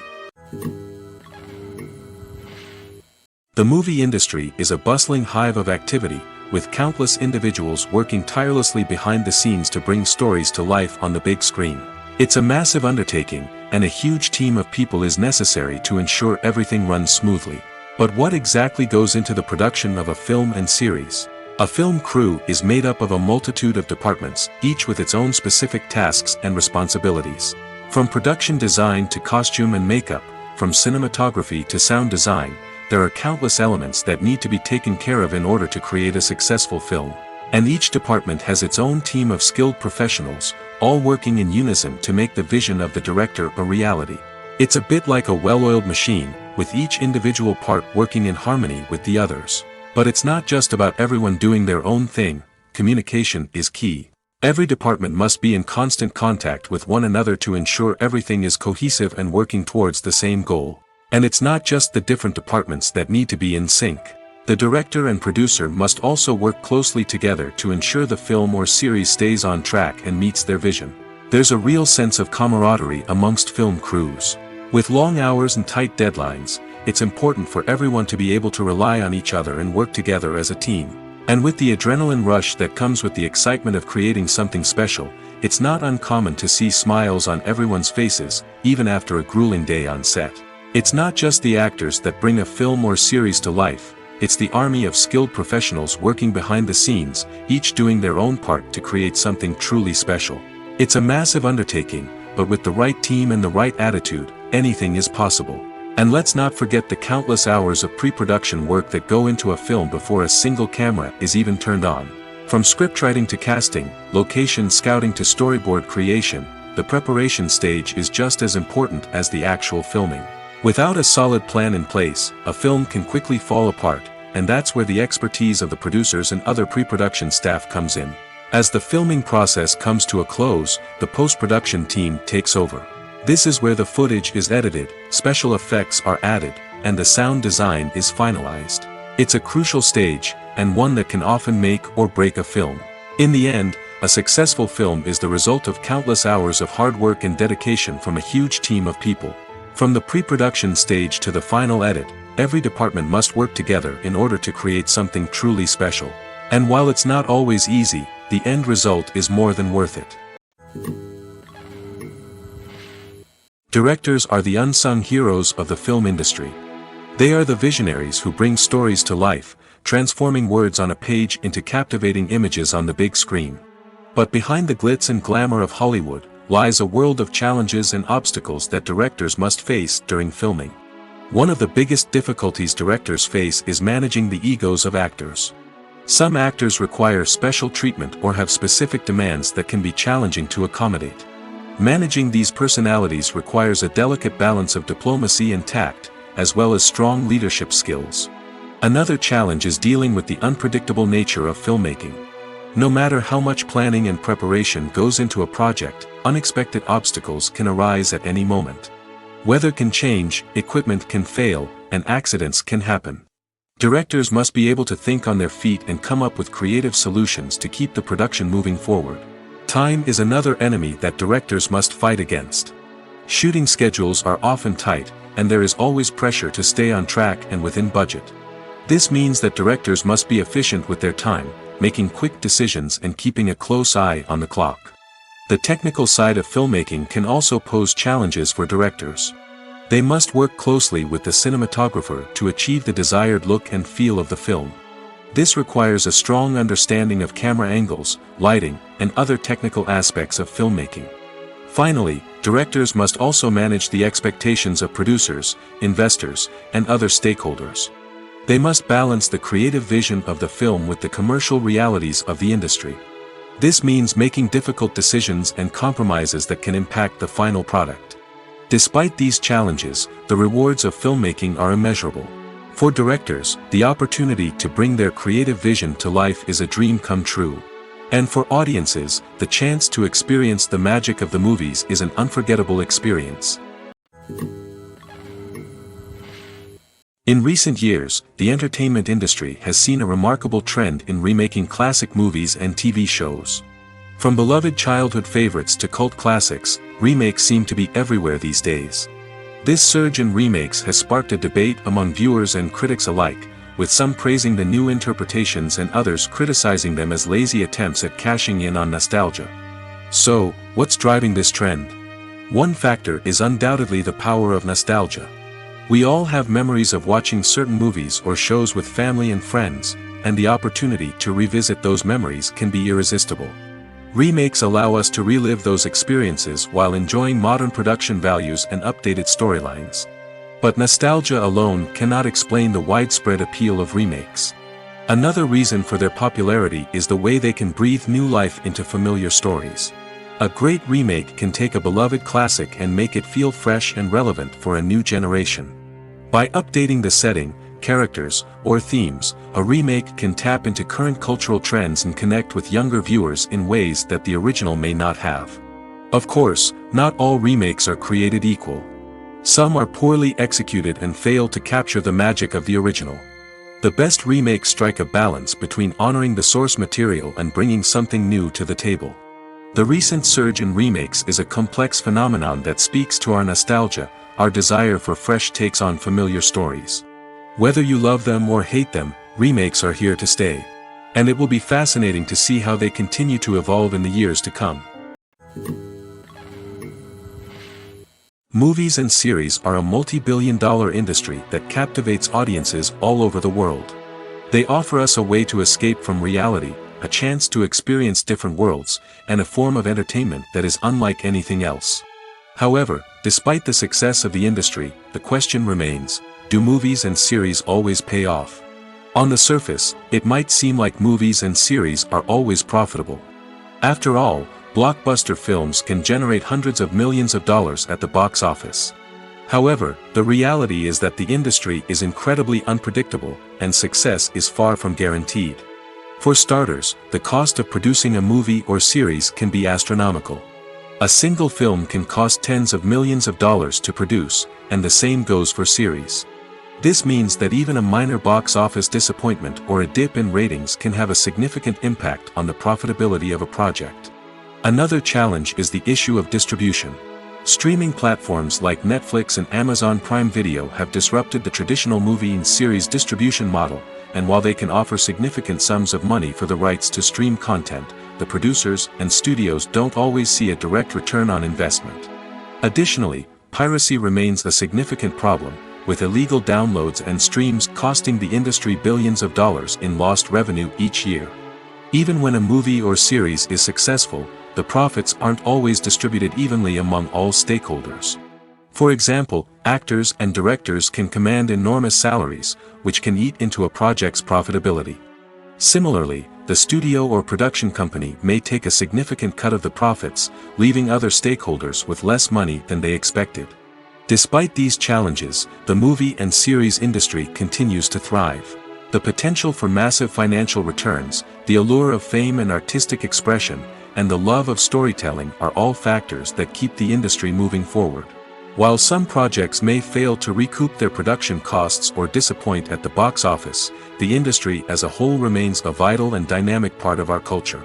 The movie industry is a bustling hive of activity, with countless individuals working tirelessly behind the scenes to bring stories to life on the big screen. It's a massive undertaking, and a huge team of people is necessary to ensure everything runs smoothly. But what exactly goes into the production of a film and series? A film crew is made up of a multitude of departments, each with its own specific tasks and responsibilities. From production design to costume and makeup, from cinematography to sound design, there are countless elements that need to be taken care of in order to create a successful film. And each department has its own team of skilled professionals, all working in unison to make the vision of the director a reality. It's a bit like a well-oiled machine, with each individual part working in harmony with the others. But it's not just about everyone doing their own thing. Communication is key. Every department must be in constant contact with one another to ensure everything is cohesive and working towards the same goal. And it's not just the different departments that need to be in sync. The director and producer must also work closely together to ensure the film or series stays on track and meets their vision. There's a real sense of camaraderie amongst film crews. With long hours and tight deadlines, it's important for everyone to be able to rely on each other and work together as a team. And with the adrenaline rush that comes with the excitement of creating something special, it's not uncommon to see smiles on everyone's faces, even after a grueling day on set. It's not just the actors that bring a film or series to life, it's the army of skilled professionals working behind the scenes, each doing their own part to create something truly special. It's a massive undertaking, but with the right team and the right attitude, anything is possible. And let's not forget the countless hours of pre-production work that go into a film before a single camera is even turned on. From scriptwriting to casting, location scouting to storyboard creation, the preparation stage is just as important as the actual filming. Without a solid plan in place, a film can quickly fall apart, and that's where the expertise of the producers and other pre-production staff comes in. As the filming process comes to a close, the post-production team takes over. This is where the footage is edited, special effects are added, and the sound design is finalized. It's a crucial stage, and one that can often make or break a film. In the end, a successful film is the result of countless hours of hard work and dedication from a huge team of people. From the pre-production stage to the final edit, every department must work together in order to create something truly special. And while it's not always easy, the end result is more than worth it. Directors are the unsung heroes of the film industry. They are the visionaries who bring stories to life, transforming words on a page into captivating images on the big screen. But behind the glitz and glamour of Hollywood, lies a world of challenges and obstacles that directors must face during filming. One of the biggest difficulties directors face is managing the egos of actors. Some actors require special treatment or have specific demands that can be challenging to accommodate. Managing these personalities requires a delicate balance of diplomacy and tact, as well as strong leadership skills. Another challenge is dealing with the unpredictable nature of filmmaking. No matter how much planning and preparation goes into a project, unexpected obstacles can arise at any moment. Weather can change, equipment can fail, and accidents can happen. Directors must be able to think on their feet and come up with creative solutions to keep the production moving forward. Time is another enemy that directors must fight against. Shooting schedules are often tight, and there is always pressure to stay on track and within budget. This means that directors must be efficient with their time, making quick decisions and keeping a close eye on the clock. The technical side of filmmaking can also pose challenges for directors. They must work closely with the cinematographer to achieve the desired look and feel of the film. This requires a strong understanding of camera angles, lighting, and other technical aspects of filmmaking. Finally, directors must also manage the expectations of producers, investors, and other stakeholders. They must balance the creative vision of the film with the commercial realities of the industry. This means making difficult decisions and compromises that can impact the final product. Despite these challenges, the rewards of filmmaking are immeasurable. For directors, the opportunity to bring their creative vision to life is a dream come true. And for audiences, the chance to experience the magic of the movies is an unforgettable experience. In recent years, the entertainment industry has seen a remarkable trend in remaking classic movies and TV shows. From beloved childhood favorites to cult classics, remakes seem to be everywhere these days. This surge in remakes has sparked a debate among viewers and critics alike, with some praising the new interpretations and others criticizing them as lazy attempts at cashing in on nostalgia. So, what's driving this trend? One factor is undoubtedly the power of nostalgia. We all have memories of watching certain movies or shows with family and friends, and the opportunity to revisit those memories can be irresistible. Remakes allow us to relive those experiences while enjoying modern production values and updated storylines. But nostalgia alone cannot explain the widespread appeal of remakes. Another reason for their popularity is the way they can breathe new life into familiar stories. A great remake can take a beloved classic and make it feel fresh and relevant for a new generation. By updating the setting, characters, or themes, a remake can tap into current cultural trends and connect with younger viewers in ways that the original may not have. Of course, not all remakes are created equal. Some are poorly executed and fail to capture the magic of the original. The best remakes strike a balance between honoring the source material and bringing something new to the table. The recent surge in remakes is a complex phenomenon that speaks to our nostalgia, our desire for fresh takes on familiar stories. Whether you love them or hate them, remakes are here to stay. And it will be fascinating to see how they continue to evolve in the years to come. Movies and series are a multi-billion-dollar industry that captivates audiences all over the world. They offer us a way to escape from reality, a chance to experience different worlds, and a form of entertainment that is unlike anything else. However, despite the success of the industry, the question remains, do movies and series always pay off? On the surface, it might seem like movies and series are always profitable. After all, blockbuster films can generate hundreds of millions of dollars at the box office. However, the reality is that the industry is incredibly unpredictable, and success is far from guaranteed. For starters, the cost of producing a movie or series can be astronomical. A single film can cost tens of millions of dollars to produce, and the same goes for series. This means that even a minor box office disappointment or a dip in ratings can have a significant impact on the profitability of a project. Another challenge is the issue of distribution. Streaming platforms like Netflix and Amazon Prime Video have disrupted the traditional movie and series distribution model, and while they can offer significant sums of money for the rights to stream content, the producers and studios don't always see a direct return on investment. Additionally, piracy remains a significant problem, with illegal downloads and streams costing the industry billions of dollars in lost revenue each year. Even when a movie or series is successful, the profits aren't always distributed evenly among all stakeholders. For example, actors and directors can command enormous salaries, which can eat into a project's profitability. Similarly, the studio or production company may take a significant cut of the profits, leaving other stakeholders with less money than they expected. Despite these challenges, the movie and series industry continues to thrive. The potential for massive financial returns, the allure of fame and artistic expression, and the love of storytelling are all factors that keep the industry moving forward. While some projects may fail to recoup their production costs or disappoint at the box office, the industry as a whole remains a vital and dynamic part of our culture.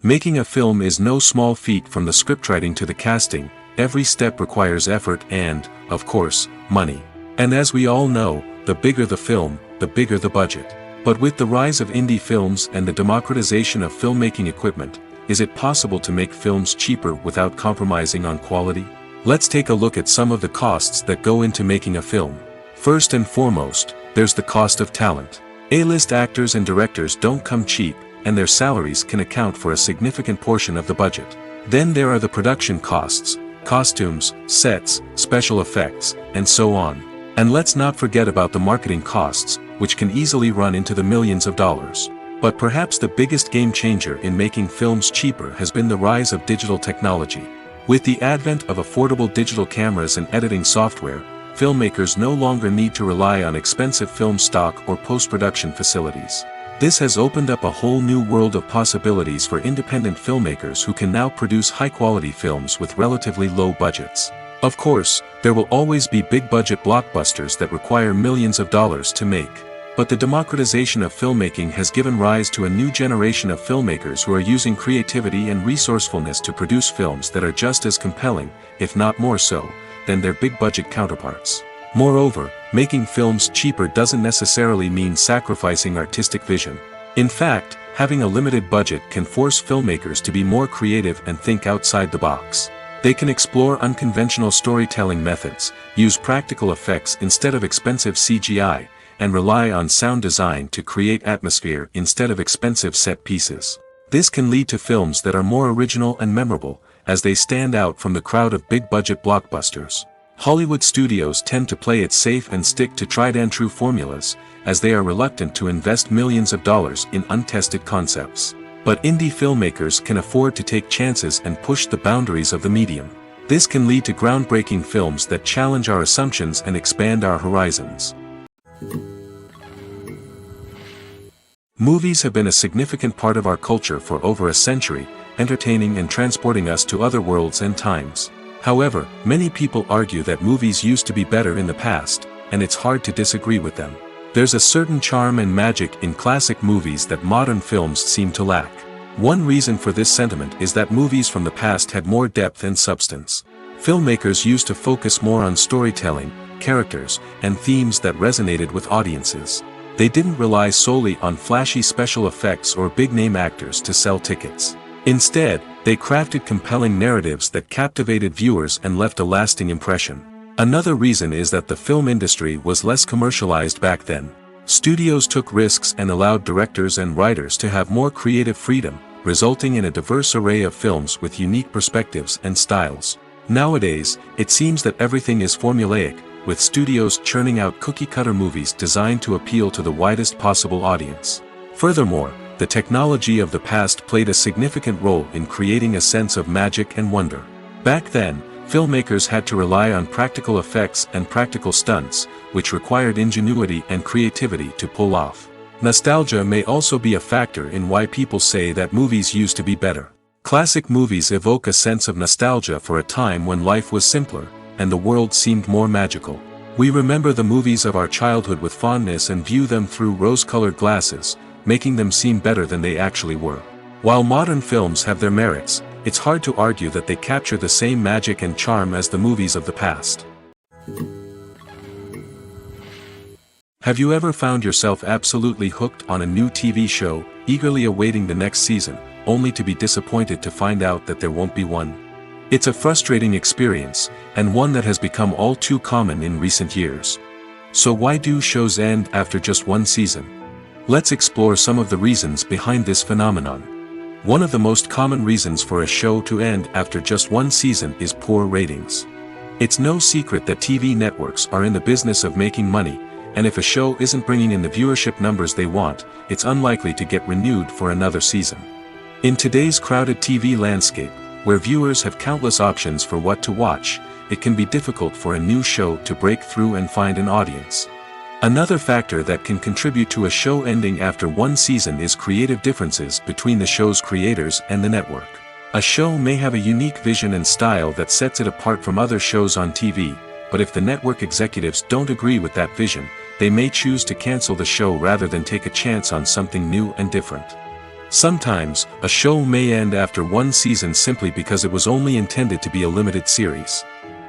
Making a film is no small feat. From the scriptwriting to the casting, every step requires effort and, of course, money. And as we all know, the bigger the film, the bigger the budget. But with the rise of indie films and the democratization of filmmaking equipment, is it possible to make films cheaper without compromising on quality? Let's take a look at some of the costs that go into making a film. First and foremost, there's the cost of talent. A-list actors and directors don't come cheap, and their salaries can account for a significant portion of the budget. Then there are the production costs, costumes, sets, special effects, and so on. And let's not forget about the marketing costs, which can easily run into the millions of dollars. But perhaps the biggest game changer in making films cheaper has been the rise of digital technology. With the advent of affordable digital cameras and editing software, filmmakers no longer need to rely on expensive film stock or post-production facilities. This has opened up a whole new world of possibilities for independent filmmakers who can now produce high-quality films with relatively low budgets. Of course, there will always be big-budget blockbusters that require millions of dollars to make. But the democratization of filmmaking has given rise to a new generation of filmmakers who are using creativity and resourcefulness to produce films that are just as compelling, if not more so, than their big-budget counterparts. Moreover, making films cheaper doesn't necessarily mean sacrificing artistic vision. In fact, having a limited budget can force filmmakers to be more creative and think outside the box. They can explore unconventional storytelling methods, use practical effects instead of expensive CGI, and rely on sound design to create atmosphere instead of expensive set pieces. This can lead to films that are more original and memorable, as they stand out from the crowd of big-budget blockbusters. Hollywood studios tend to play it safe and stick to tried-and-true formulas, as they are reluctant to invest millions of dollars in untested concepts. But indie filmmakers can afford to take chances and push the boundaries of the medium. This can lead to groundbreaking films that challenge our assumptions and expand our horizons. Movies have been a significant part of our culture for over a century, entertaining and transporting us to other worlds and times. However, many people argue that movies used to be better in the past, and it's hard to disagree with them. There's a certain charm and magic in classic movies that modern films seem to lack. One reason for this sentiment is that movies from the past had more depth and substance. Filmmakers used to focus more on storytelling, characters, and themes that resonated with audiences. They didn't rely solely on flashy special effects or big-name actors to sell tickets. Instead, they crafted compelling narratives that captivated viewers and left a lasting impression. Another reason is that the film industry was less commercialized back then. Studios took risks and allowed directors and writers to have more creative freedom, resulting in a diverse array of films with unique perspectives and styles. Nowadays, it seems that everything is formulaic, with studios churning out cookie-cutter movies designed to appeal to the widest possible audience. Furthermore, the technology of the past played a significant role in creating a sense of magic and wonder. Back then, filmmakers had to rely on practical effects and practical stunts, which required ingenuity and creativity to pull off. Nostalgia may also be a factor in why people say that movies used to be better. Classic movies evoke a sense of nostalgia for a time when life was simpler, and the world seemed more magical. We remember the movies of our childhood with fondness and view them through rose-colored glasses, making them seem better than they actually were. While modern films have their merits, it's hard to argue that they capture the same magic and charm as the movies of the past. Have you ever found yourself absolutely hooked on a new TV show, eagerly awaiting the next season, only to be disappointed to find out that there won't be one? It's a frustrating experience, and one that has become all too common in recent years. So why do shows end after just one season? Let's explore some of the reasons behind this phenomenon. One of the most common reasons for a show to end after just one season is poor ratings. It's no secret that TV networks are in the business of making money, and if a show isn't bringing in the viewership numbers they want, it's unlikely to get renewed for another season. In today's crowded TV landscape, where viewers have countless options for what to watch, it can be difficult for a new show to break through and find an audience. Another factor that can contribute to a show ending after one season is creative differences between the show's creators and the network. A show may have a unique vision and style that sets it apart from other shows on TV, but if the network executives don't agree with that vision, they may choose to cancel the show rather than take a chance on something new and different. Sometimes, a show may end after one season simply because it was only intended to be a limited series.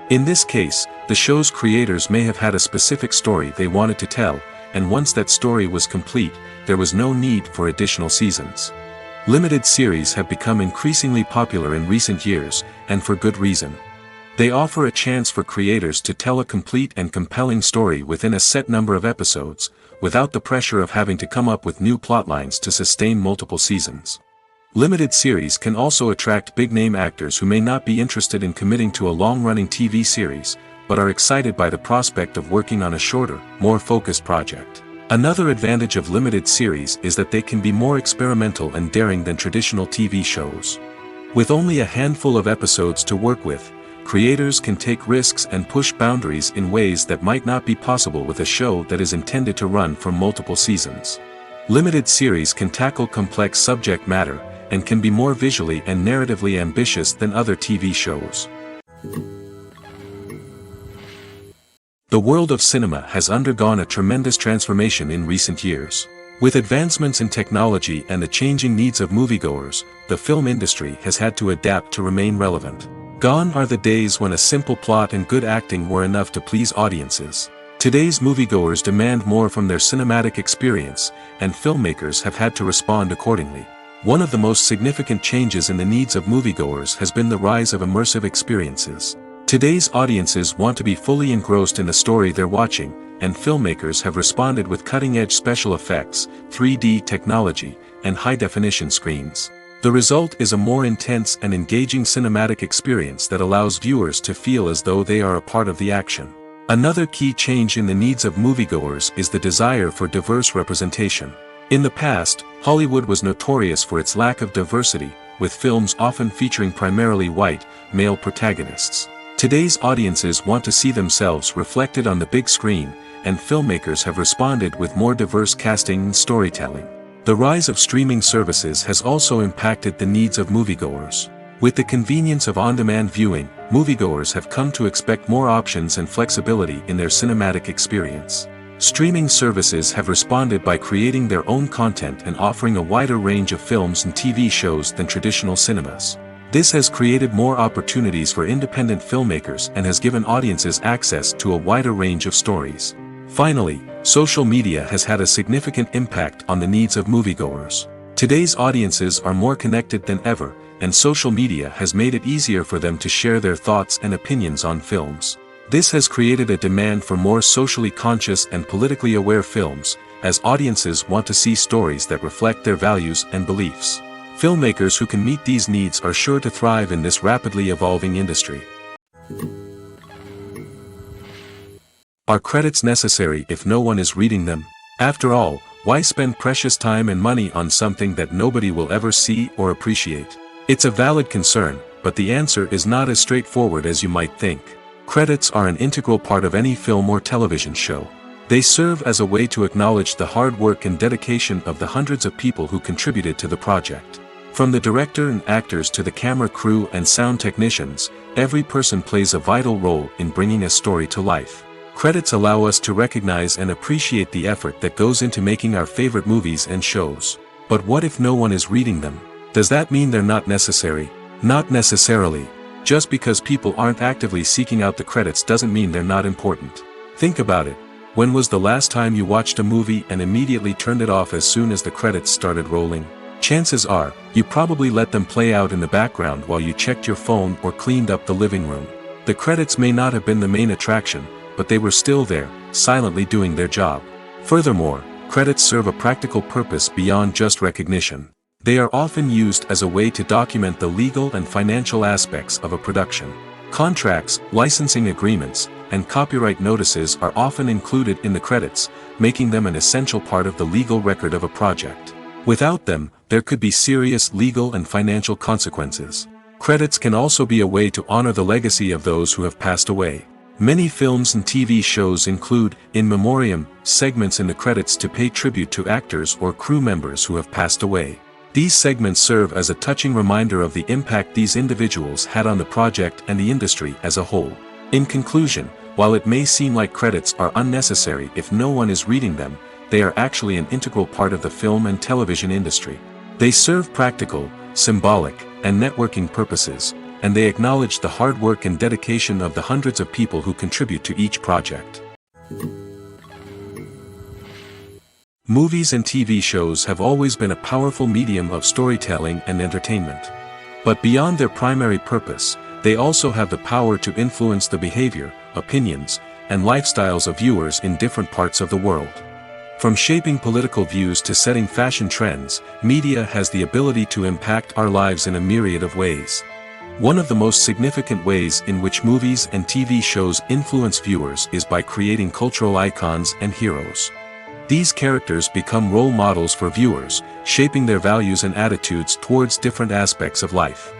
In this case, the show's creators may have had a specific story they wanted to tell, and once that story was complete, there was no need for additional seasons. Limited series have become increasingly popular in recent years, and for good reason. They offer a chance for creators to tell a complete and compelling story within a set number of episodes, without the pressure of having to come up with new plotlines to sustain multiple seasons. Limited series can also attract big-name actors who may not be interested in committing to a long-running TV series, but are excited by the prospect of working on a shorter, more focused project. Another advantage of limited series is that they can be more experimental and daring than traditional TV shows. With only a handful of episodes to work with, creators can take risks and push boundaries in ways that might not be possible with a show that is intended to run for multiple seasons. Limited series can tackle complex subject matter, and can be more visually and narratively ambitious than other TV shows. The world of cinema has undergone a tremendous transformation in recent years. With advancements in technology and the changing needs of moviegoers, the film industry has had to adapt to remain relevant. Gone are the days when a simple plot and good acting were enough to please audiences. Today's moviegoers demand more from their cinematic experience, and filmmakers have had to respond accordingly. One of the most significant changes in the needs of moviegoers has been the rise of immersive experiences. Today's audiences want to be fully engrossed in the story they're watching, and filmmakers have responded with cutting-edge special effects, 3D technology, and high-definition screens. The result is a more intense and engaging cinematic experience that allows viewers to feel as though they are a part of the action. Another key change in the needs of moviegoers is the desire for diverse representation. In the past, Hollywood was notorious for its lack of diversity, with films often featuring primarily white, male protagonists. Today's audiences want to see themselves reflected on the big screen, and filmmakers have responded with more diverse casting and storytelling. The rise of streaming services has also impacted the needs of moviegoers. With the convenience of on-demand viewing, moviegoers have come to expect more options and flexibility in their cinematic experience. Streaming services have responded by creating their own content and offering a wider range of films and TV shows than traditional cinemas. This has created more opportunities for independent filmmakers and has given audiences access to a wider range of stories. Finally, social media has had a significant impact on the needs of moviegoers. Today's audiences are more connected than ever, and social media has made it easier for them to share their thoughts and opinions on films. This has created a demand for more socially conscious and politically aware films, as audiences want to see stories that reflect their values and beliefs. Filmmakers who can meet these needs are sure to thrive in this rapidly evolving industry. Are credits necessary if no one is reading them? After all, why spend precious time and money on something that nobody will ever see or appreciate? It's a valid concern, but the answer is not as straightforward as you might think. Credits are an integral part of any film or television show. They serve as a way to acknowledge the hard work and dedication of the hundreds of people who contributed to the project. From the director and actors to the camera crew and sound technicians, every person plays a vital role in bringing a story to life. Credits allow us to recognize and appreciate the effort that goes into making our favorite movies and shows. But what if no one is reading them? Does that mean they're not necessary? Not necessarily. Just because people aren't actively seeking out the credits doesn't mean they're not important. Think about it. When was the last time you watched a movie and immediately turned it off as soon as the credits started rolling? Chances are, you probably let them play out in the background while you checked your phone or cleaned up the living room. The credits may not have been the main attraction, but they were still there, silently doing their job. Furthermore, credits serve a practical purpose beyond just recognition. They are often used as a way to document the legal and financial aspects of a production. Contracts, licensing agreements, and copyright notices are often included in the credits, making them an essential part of the legal record of a project. Without them, there could be serious legal and financial consequences. Credits can also be a way to honor the legacy of those who have passed away. Many films and TV shows include, in memoriam, segments in the credits to pay tribute to actors or crew members who have passed away. These segments serve as a touching reminder of the impact these individuals had on the project and the industry as a whole. In conclusion, while it may seem like credits are unnecessary if no one is reading them, they are actually an integral part of the film and television industry. They serve practical, symbolic, and networking purposes, and they acknowledge the hard work and dedication of the hundreds of people who contribute to each project. Movies and TV shows have always been a powerful medium of storytelling and entertainment. But beyond their primary purpose, they also have the power to influence the behavior, opinions, and lifestyles of viewers in different parts of the world. From shaping political views to setting fashion trends, media has the ability to impact our lives in a myriad of ways. One of the most significant ways in which movies and TV shows influence viewers is by creating cultural icons and heroes. These characters become role models for viewers, shaping their values and attitudes towards different aspects of life.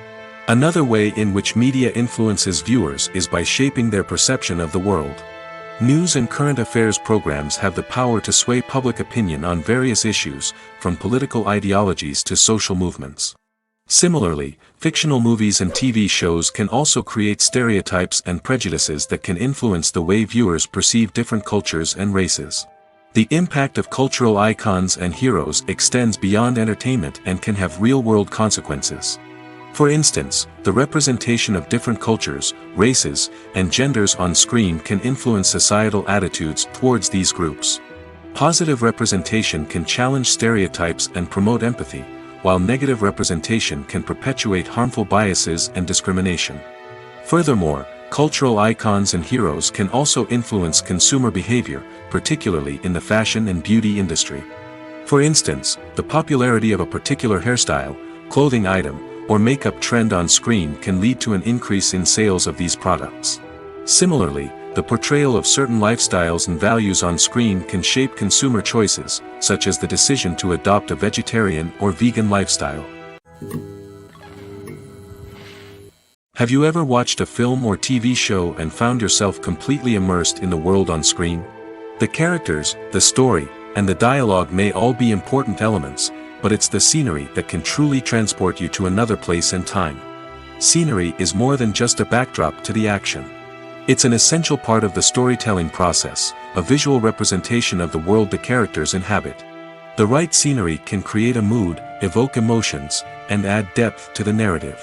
Another way in which media influences viewers is by shaping their perception of the world. News and current affairs programs have the power to sway public opinion on various issues, from political ideologies to social movements. Similarly, fictional movies and TV shows can also create stereotypes and prejudices that can influence the way viewers perceive different cultures and races. The impact of cultural icons and heroes extends beyond entertainment and can have real-world consequences. For instance, the representation of different cultures, races, and genders on screen can influence societal attitudes towards these groups. Positive representation can challenge stereotypes and promote empathy, while negative representation can perpetuate harmful biases and discrimination. Furthermore, cultural icons and heroes can also influence consumer behavior, particularly in the fashion and beauty industry. For instance, the popularity of a particular hairstyle, clothing item, or makeup trend on screen can lead to an increase in sales of these products. Similarly, the portrayal of certain lifestyles and values on screen can shape consumer choices, such as the decision to adopt a vegetarian or vegan lifestyle. Have you ever watched a film or TV show and found yourself completely immersed in the world on screen? The characters, the story, and the dialogue may all be important elements, but it's the scenery that can truly transport you to another place and time. Scenery is more than just a backdrop to the action. It's an essential part of the storytelling process, a visual representation of the world the characters inhabit. The right scenery can create a mood, evoke emotions, and add depth to the narrative.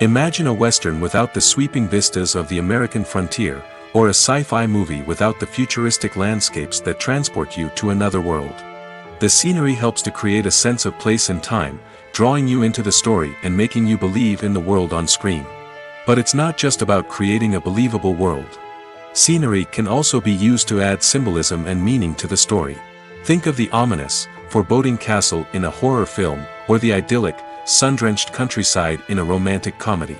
Imagine a Western without the sweeping vistas of the American frontier, or a sci-fi movie without the futuristic landscapes that transport you to another world. The scenery helps to create a sense of place and time, drawing you into the story and making you believe in the world on screen. But it's not just about creating a believable world. Scenery can also be used to add symbolism and meaning to the story. Think of the ominous, foreboding castle in a horror film, or the idyllic, sun-drenched countryside in a romantic comedy.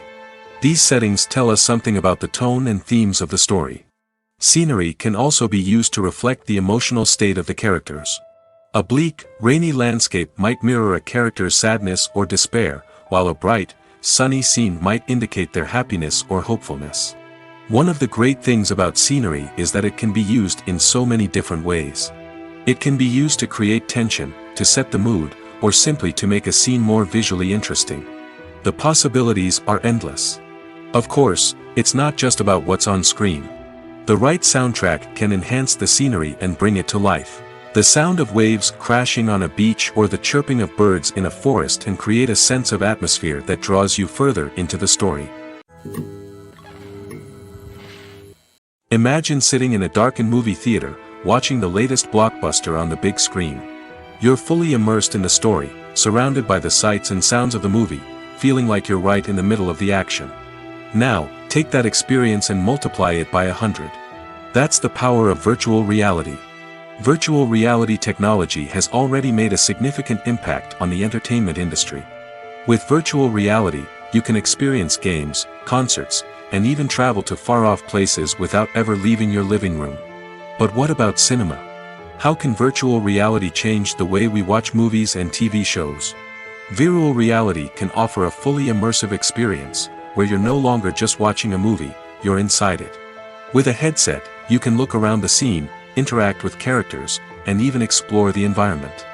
These settings tell us something about the tone and themes of the story. Scenery can also be used to reflect the emotional state of the characters. A bleak, rainy landscape might mirror a character's sadness or despair, while a bright, sunny scene might indicate their happiness or hopefulness. One of the great things about scenery is that it can be used in so many different ways. It can be used to create tension, to set the mood, or simply to make a scene more visually interesting. The possibilities are endless. Of course, it's not just about what's on screen. The right soundtrack can enhance the scenery and bring it to life. The sound of waves crashing on a beach or the chirping of birds in a forest can create a sense of atmosphere that draws you further into the story. Imagine sitting in a darkened movie theater, watching the latest blockbuster on the big screen. You're fully immersed in the story, surrounded by the sights and sounds of the movie, feeling like you're right in the middle of the action. Now, take that experience and multiply it by 100. That's the power of virtual reality. Virtual reality technology has already made a significant impact on the entertainment industry. With virtual reality, you can experience games, concerts, and even travel to far-off places without ever leaving your living room. But what about cinema? How can virtual reality change the way we watch movies and TV shows? Virtual reality can offer a fully immersive experience, where you're no longer just watching a movie, you're inside it. With a headset, you can look around the scene, interact with characters, and even explore the environment.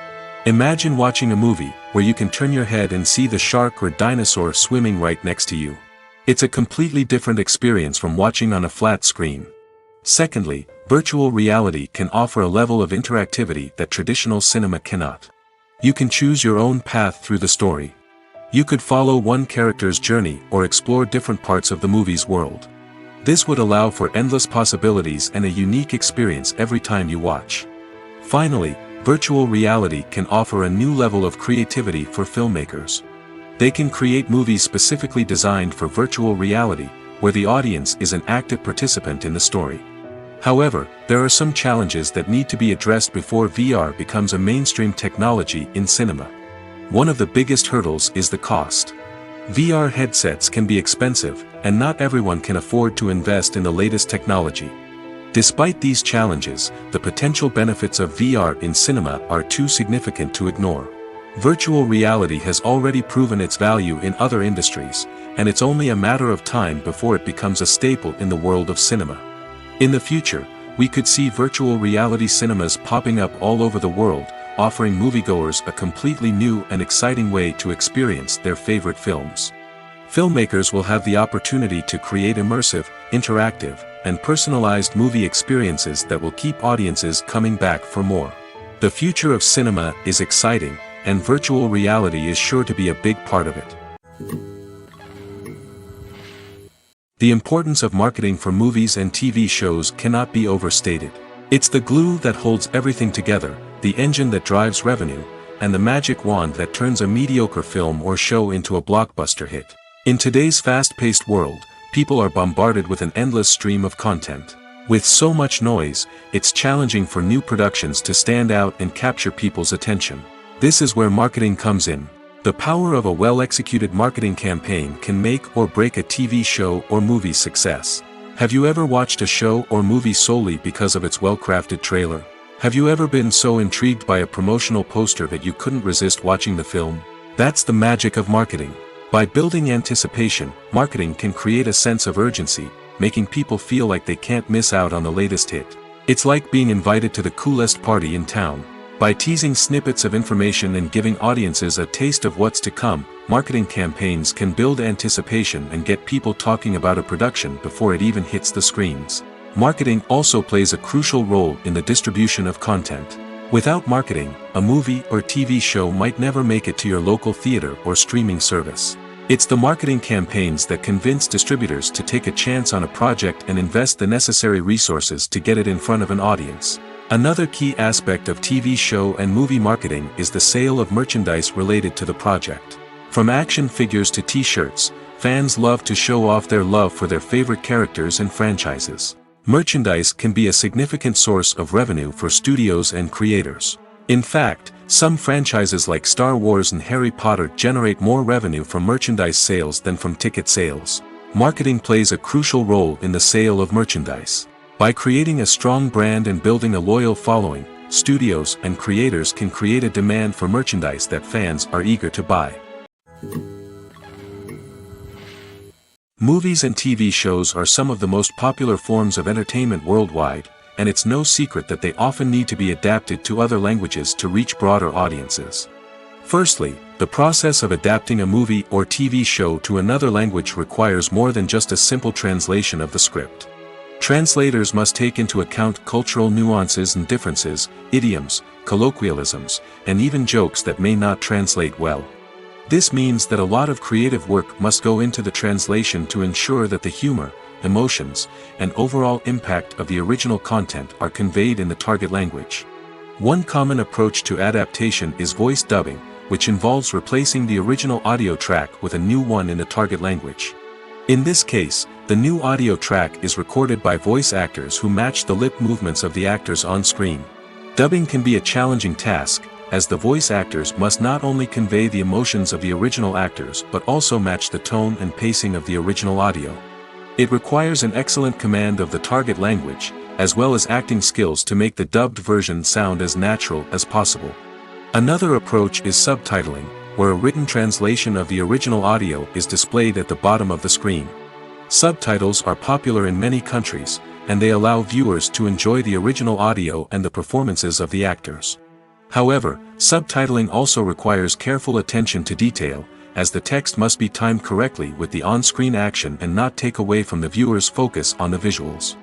Imagine watching a movie where you can turn your head and see the shark or dinosaur swimming right next to you. It's a completely different experience from watching on a flat screen. Secondly, virtual reality can offer a level of interactivity that traditional cinema cannot. You can choose your own path through the story. You could follow one character's journey or explore different parts of the movie's world. This would allow for endless possibilities and a unique experience every time you watch. Finally, virtual reality can offer a new level of creativity for filmmakers. They can create movies specifically designed for virtual reality, where the audience is an active participant in the story. However, there are some challenges that need to be addressed before VR becomes a mainstream technology in cinema. One of the biggest hurdles is the cost. VR headsets can be expensive, and not everyone can afford to invest in the latest technology. Despite these challenges, the potential benefits of VR in cinema are too significant to ignore. Virtual reality has already proven its value in other industries, and it's only a matter of time before it becomes a staple in the world of cinema. In the future, we could see virtual reality cinemas popping up all over the world, offering moviegoers a completely new and exciting way to experience their favorite films. Filmmakers will have the opportunity to create immersive, interactive, and personalized movie experiences that will keep audiences coming back for more. The future of cinema is exciting, and virtual reality is sure to be a big part of it. The importance of marketing for movies and TV shows cannot be overstated. It's the glue that holds everything together, the engine that drives revenue, and the magic wand that turns a mediocre film or show into a blockbuster hit. In today's fast-paced world, people are bombarded with an endless stream of content. With so much noise, it's challenging for new productions to stand out and capture people's attention. This is where marketing comes in. The power of a well-executed marketing campaign can make or break a TV show or movie's success. Have you ever watched a show or movie solely because of its well-crafted trailer? Have you ever been so intrigued by a promotional poster that you couldn't resist watching the film? That's the magic of marketing. By building anticipation, marketing can create a sense of urgency, making people feel like they can't miss out on the latest hit. It's like being invited to the coolest party in town. By teasing snippets of information and giving audiences a taste of what's to come, marketing campaigns can build anticipation and get people talking about a production before it even hits the screens. Marketing also plays a crucial role in the distribution of content. Without marketing, a movie or TV show might never make it to your local theater or streaming service. It's the marketing campaigns that convince distributors to take a chance on a project and invest the necessary resources to get it in front of an audience. Another key aspect of TV show and movie marketing is the sale of merchandise related to the project. From action figures to t-shirts, fans love to show off their love for their favorite characters and franchises. Merchandise can be a significant source of revenue for studios and creators. In fact, some franchises like Star Wars and Harry Potter generate more revenue from merchandise sales than from ticket sales. Marketing plays a crucial role in the sale of merchandise. By creating a strong brand and building a loyal following, studios and creators can create a demand for merchandise that fans are eager to buy. Movies and TV shows are some of the most popular forms of entertainment worldwide, and it's no secret that they often need to be adapted to other languages to reach broader audiences. Firstly, the process of adapting a movie or TV show to another language requires more than just a simple translation of the script. Translators must take into account cultural nuances and differences, idioms, colloquialisms, and even jokes that may not translate well. This means that a lot of creative work must go into the translation to ensure that the humor, emotions, and overall impact of the original content are conveyed in the target language. One common approach to adaptation is voice dubbing, which involves replacing the original audio track with a new one in the target language. In this case, the new audio track is recorded by voice actors who match the lip movements of the actors on screen. Dubbing can be a challenging task, as the voice actors must not only convey the emotions of the original actors but also match the tone and pacing of the original audio. It requires an excellent command of the target language, as well as acting skills to make the dubbed version sound as natural as possible. Another approach is subtitling, where a written translation of the original audio is displayed at the bottom of the screen. Subtitles are popular in many countries, and they allow viewers to enjoy the original audio and the performances of the actors. However, subtitling also requires careful attention to detail, as the text must be timed correctly with the on-screen action and not take away from the viewer's focus on the visuals.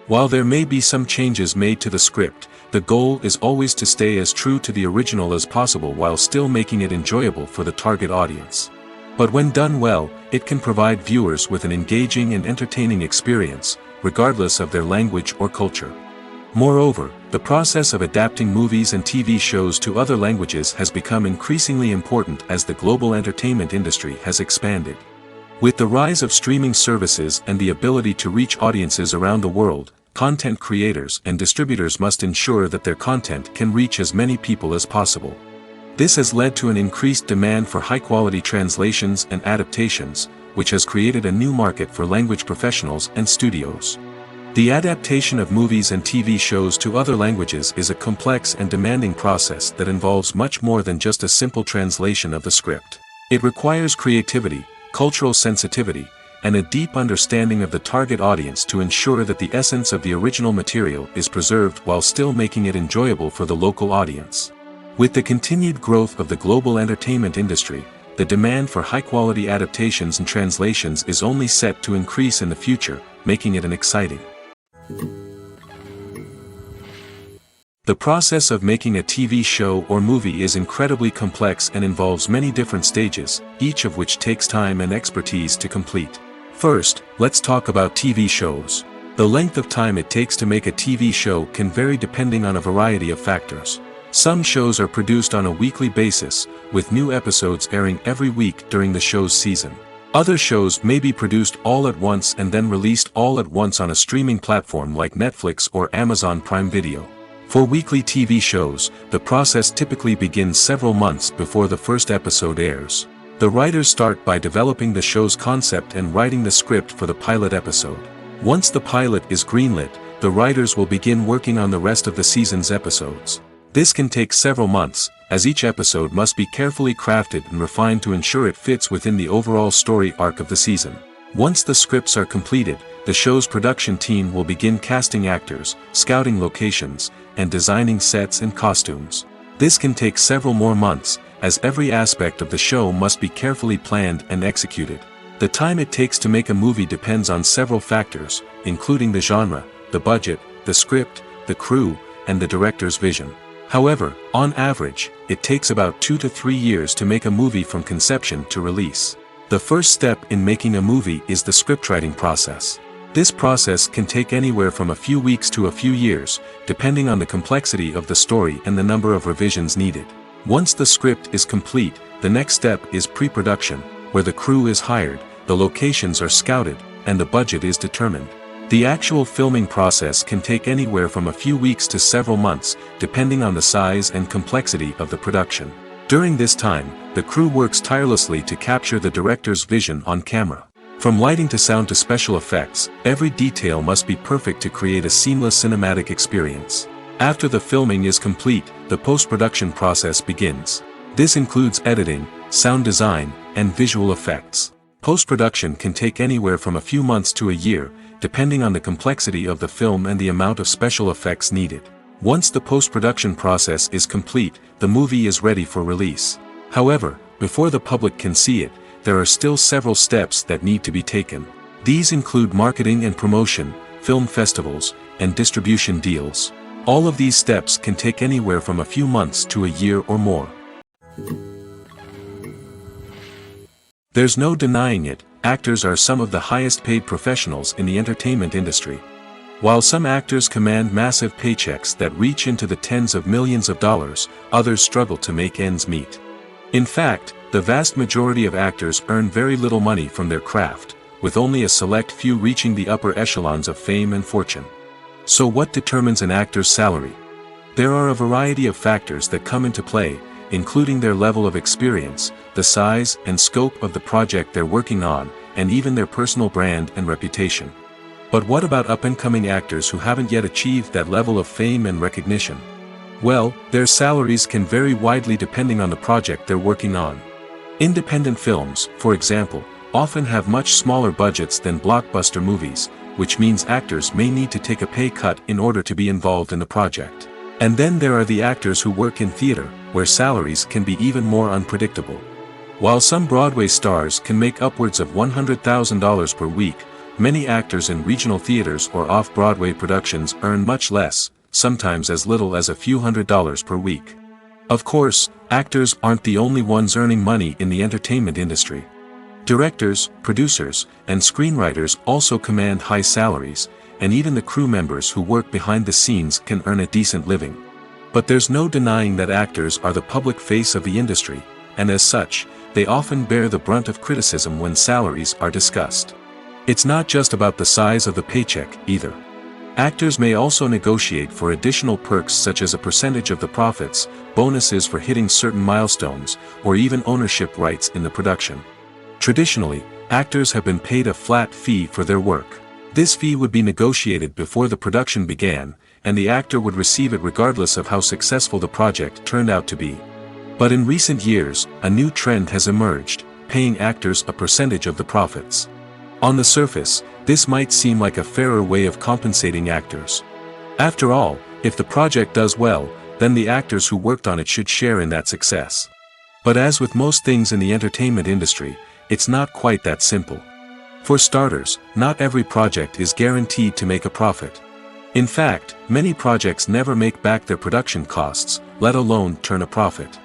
While there may be some changes made to the script, the goal is always to stay as true to the original as possible while still making it enjoyable for the target audience. But when done well, it can provide viewers with an engaging and entertaining experience, regardless of their language or culture. Moreover, the process of adapting movies and TV shows to other languages has become increasingly important as the global entertainment industry has expanded. With the rise of streaming services and the ability to reach audiences around the world, content creators and distributors must ensure that their content can reach as many people as possible. This has led to an increased demand for high-quality translations and adaptations, which has created a new market for language professionals and studios. The adaptation of movies and TV shows to other languages is a complex and demanding process that involves much more than just a simple translation of the script. It requires creativity, cultural sensitivity, and a deep understanding of the target audience to ensure that the essence of the original material is preserved while still making it enjoyable for the local audience. With the continued growth of the global entertainment industry, the demand for high-quality adaptations and translations is only set to increase in the future, making it an exciting. The process of making a TV show or movie is incredibly complex and involves many different stages, each of which takes time and expertise to complete. First, let's talk about TV shows. The length of time it takes to make a TV show can vary depending on a variety of factors. Some shows are produced on a weekly basis, with new episodes airing every week during the show's season. Other shows may be produced all at once and then released all at once on a streaming platform like Netflix or Amazon Prime Video. For weekly TV shows, the process typically begins several months before the first episode airs. The writers start by developing the show's concept and writing the script for the pilot episode. Once the pilot is greenlit, the writers will begin working on the rest of the season's episodes. This can take several months, as each episode must be carefully crafted and refined to ensure it fits within the overall story arc of the season. Once the scripts are completed, the show's production team will begin casting actors, scouting locations, and designing sets and costumes. This can take several more months, as every aspect of the show must be carefully planned and executed. The time it takes to make a movie depends on several factors, including the genre, the budget, the script, the crew, and the director's vision. However, on average, it takes about 2 to 3 years to make a movie from conception to release. The first step in making a movie is the scriptwriting process. This process can take anywhere from a few weeks to a few years, depending on the complexity of the story and the number of revisions needed. Once the script is complete, the next step is pre-production, where the crew is hired, the locations are scouted, and the budget is determined. The actual filming process can take anywhere from a few weeks to several months, depending on the size and complexity of the production. During this time, the crew works tirelessly to capture the director's vision on camera. From lighting to sound to special effects, every detail must be perfect to create a seamless cinematic experience. After the filming is complete, the post-production process begins. This includes editing, sound design, and visual effects. Post-production can take anywhere from a few months to a year, depending on the complexity of the film and the amount of special effects needed. Once the post-production process is complete, the movie is ready for release. However, before the public can see it, there are still several steps that need to be taken. These include marketing and promotion, film festivals, and distribution deals. All of these steps can take anywhere from a few months to a year or more. There's no denying it, actors are some of the highest paid professionals in the entertainment industry. While some actors command massive paychecks that reach into the tens of millions of dollars, others struggle to make ends meet. In fact, the vast majority of actors earn very little money from their craft, with only a select few reaching the upper echelons of fame and fortune. So what determines an actor's salary? There are a variety of factors that come into play, including their level of experience, the size and scope of the project they're working on, and even their personal brand and reputation. But what about up-and-coming actors who haven't yet achieved that level of fame and recognition? Well, their salaries can vary widely depending on the project they're working on. Independent films, for example, often have much smaller budgets than blockbuster movies, which means actors may need to take a pay cut in order to be involved in the project. And then there are the actors who work in theater, where salaries can be even more unpredictable. While some Broadway stars can make upwards of $100,000 per week, many actors in regional theaters or off-Broadway productions earn much less, sometimes as little as a few $100s per week. Of course, actors aren't the only ones earning money in the entertainment industry. Directors, producers, and screenwriters also command high salaries, and even the crew members who work behind the scenes can earn a decent living. But there's no denying that actors are the public face of the industry, and as such, they often bear the brunt of criticism when salaries are discussed. It's not just about the size of the paycheck, either. Actors may also negotiate for additional perks such as a percentage of the profits, bonuses for hitting certain milestones, or even ownership rights in the production. Traditionally, actors have been paid a flat fee for their work. This fee would be negotiated before the production began, and the actor would receive it regardless of how successful the project turned out to be. But in recent years, a new trend has emerged, paying actors a percentage of the profits. On the surface, this might seem like a fairer way of compensating actors. After all, if the project does well, then the actors who worked on it should share in that success. But as with most things in the entertainment industry, it's not quite that simple. For starters, not every project is guaranteed to make a profit. In fact, many projects never make back their production costs, let alone turn a profit.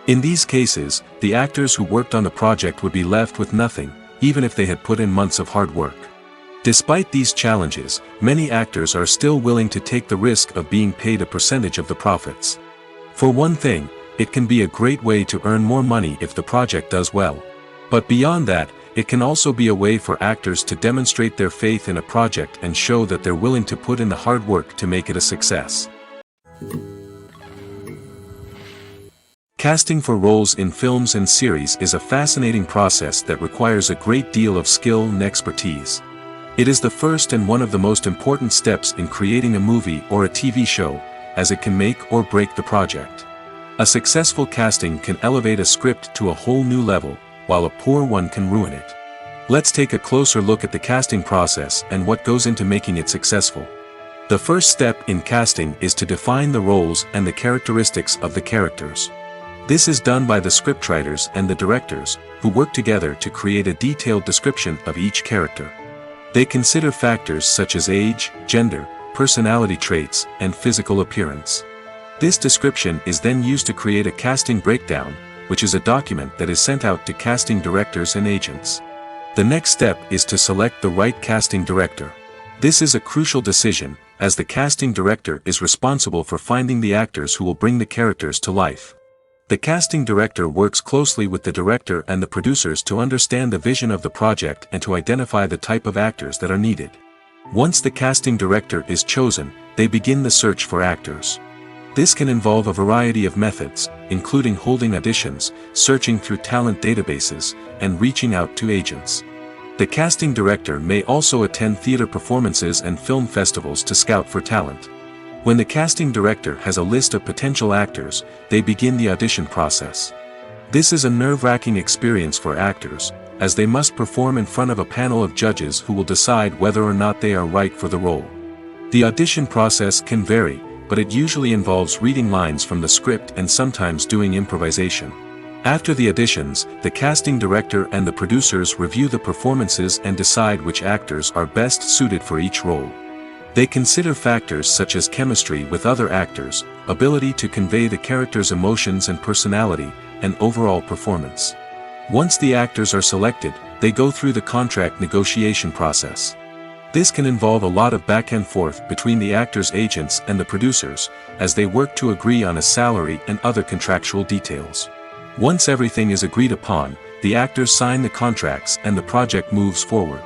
In these cases, the actors who worked on the project would be left with nothing, even if they had put in months of hard work. Despite these challenges, many actors are still willing to take the risk of being paid a percentage of the profits. For one thing, it can be a great way to earn more money if the project does well. But beyond that, it can also be a way for actors to demonstrate their faith in a project and show that they're willing to put in the hard work to make it a success. Casting for roles in films and series is a fascinating process that requires a great deal of skill and expertise. It is the first and one of the most important steps in creating a movie or a TV show, as it can make or break the project. A successful casting can elevate a script to a whole new level, while a poor one can ruin it. Let's take a closer look at the casting process and what goes into making it successful. The first step in casting is to define the roles and the characteristics of the characters. This is done by the scriptwriters and the directors, who work together to create a detailed description of each character. They consider factors such as age, gender, personality traits, and physical appearance. This description is then used to create a casting breakdown, which is a document that is sent out to casting directors and agents. The next step is to select the right casting director. This is a crucial decision, as the casting director is responsible for finding the actors who will bring the characters to life. The casting director works closely with the director and the producers to understand the vision of the project and to identify the type of actors that are needed. Once the casting director is chosen, they begin the search for actors. This can involve a variety of methods, including holding auditions, searching through talent databases, and reaching out to agents. The casting director may also attend theater performances and film festivals to scout for talent. When the casting director has a list of potential actors, they begin the audition process. This is a nerve-wracking experience for actors, as they must perform in front of a panel of judges who will decide whether or not they are right for the role. The audition process can vary, but it usually involves reading lines from the script and sometimes doing improvisation. After the auditions, the casting director and the producers review the performances and decide which actors are best suited for each role. They consider factors such as chemistry with other actors, ability to convey the character's emotions and personality, and overall performance. Once the actors are selected, they go through the contract negotiation process. This can involve a lot of back and forth between the actors' agents and the producers, as they work to agree on a salary and other contractual details. Once everything is agreed upon, the actors sign the contracts and the project moves forward.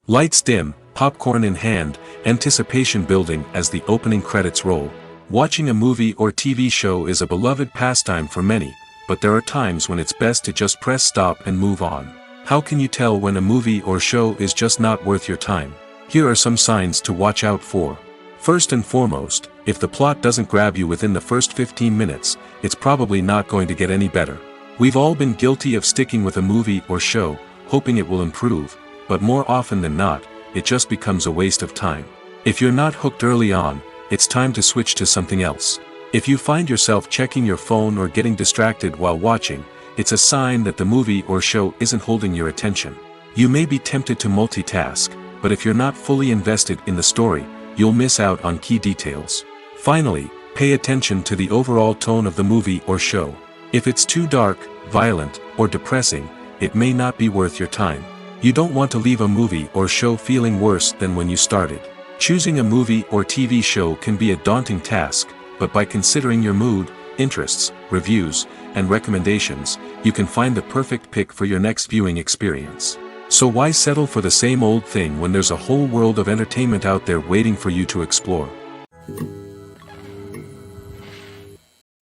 Lights dim, popcorn in hand, anticipation building as the opening credits roll. Watching a movie or TV show is a beloved pastime for many, but there are times when it's best to just press stop and move on. How can you tell when a movie or show is just not worth your time? Here are some signs to watch out for. First and foremost, if the plot doesn't grab you within the first 15 minutes, it's probably not going to get any better. We've all been guilty of sticking with a movie or show, hoping it will improve, but more often than not, it just becomes a waste of time. If you're not hooked early on, it's time to switch to something else. If you find yourself checking your phone or getting distracted while watching, it's a sign that the movie or show isn't holding your attention. You may be tempted to multitask, but if you're not fully invested in the story, you'll miss out on key details. Finally, pay attention to the overall tone of the movie or show. If it's too dark, violent, or depressing, it may not be worth your time. You don't want to leave a movie or show feeling worse than when you started. Choosing a movie or TV show can be a daunting task, but by considering your mood, interests, reviews, and recommendations, you can find the perfect pick for your next viewing experience. So why settle for the same old thing when there's a whole world of entertainment out there waiting for you to explore?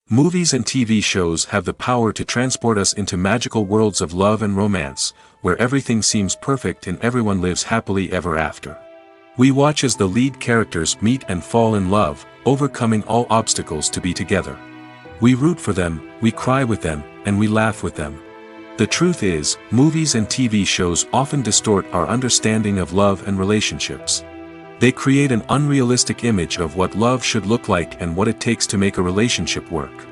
Movies and TV shows have the power to transport us into magical worlds of love and romance, where everything seems perfect and everyone lives happily ever after. We watch as the lead characters meet and fall in love, overcoming all obstacles to be together. We root for them, we cry with them, and we laugh with them. The truth is, movies and TV shows often distort our understanding of love and relationships. They create an unrealistic image of what love should look like and what it takes to make a relationship work.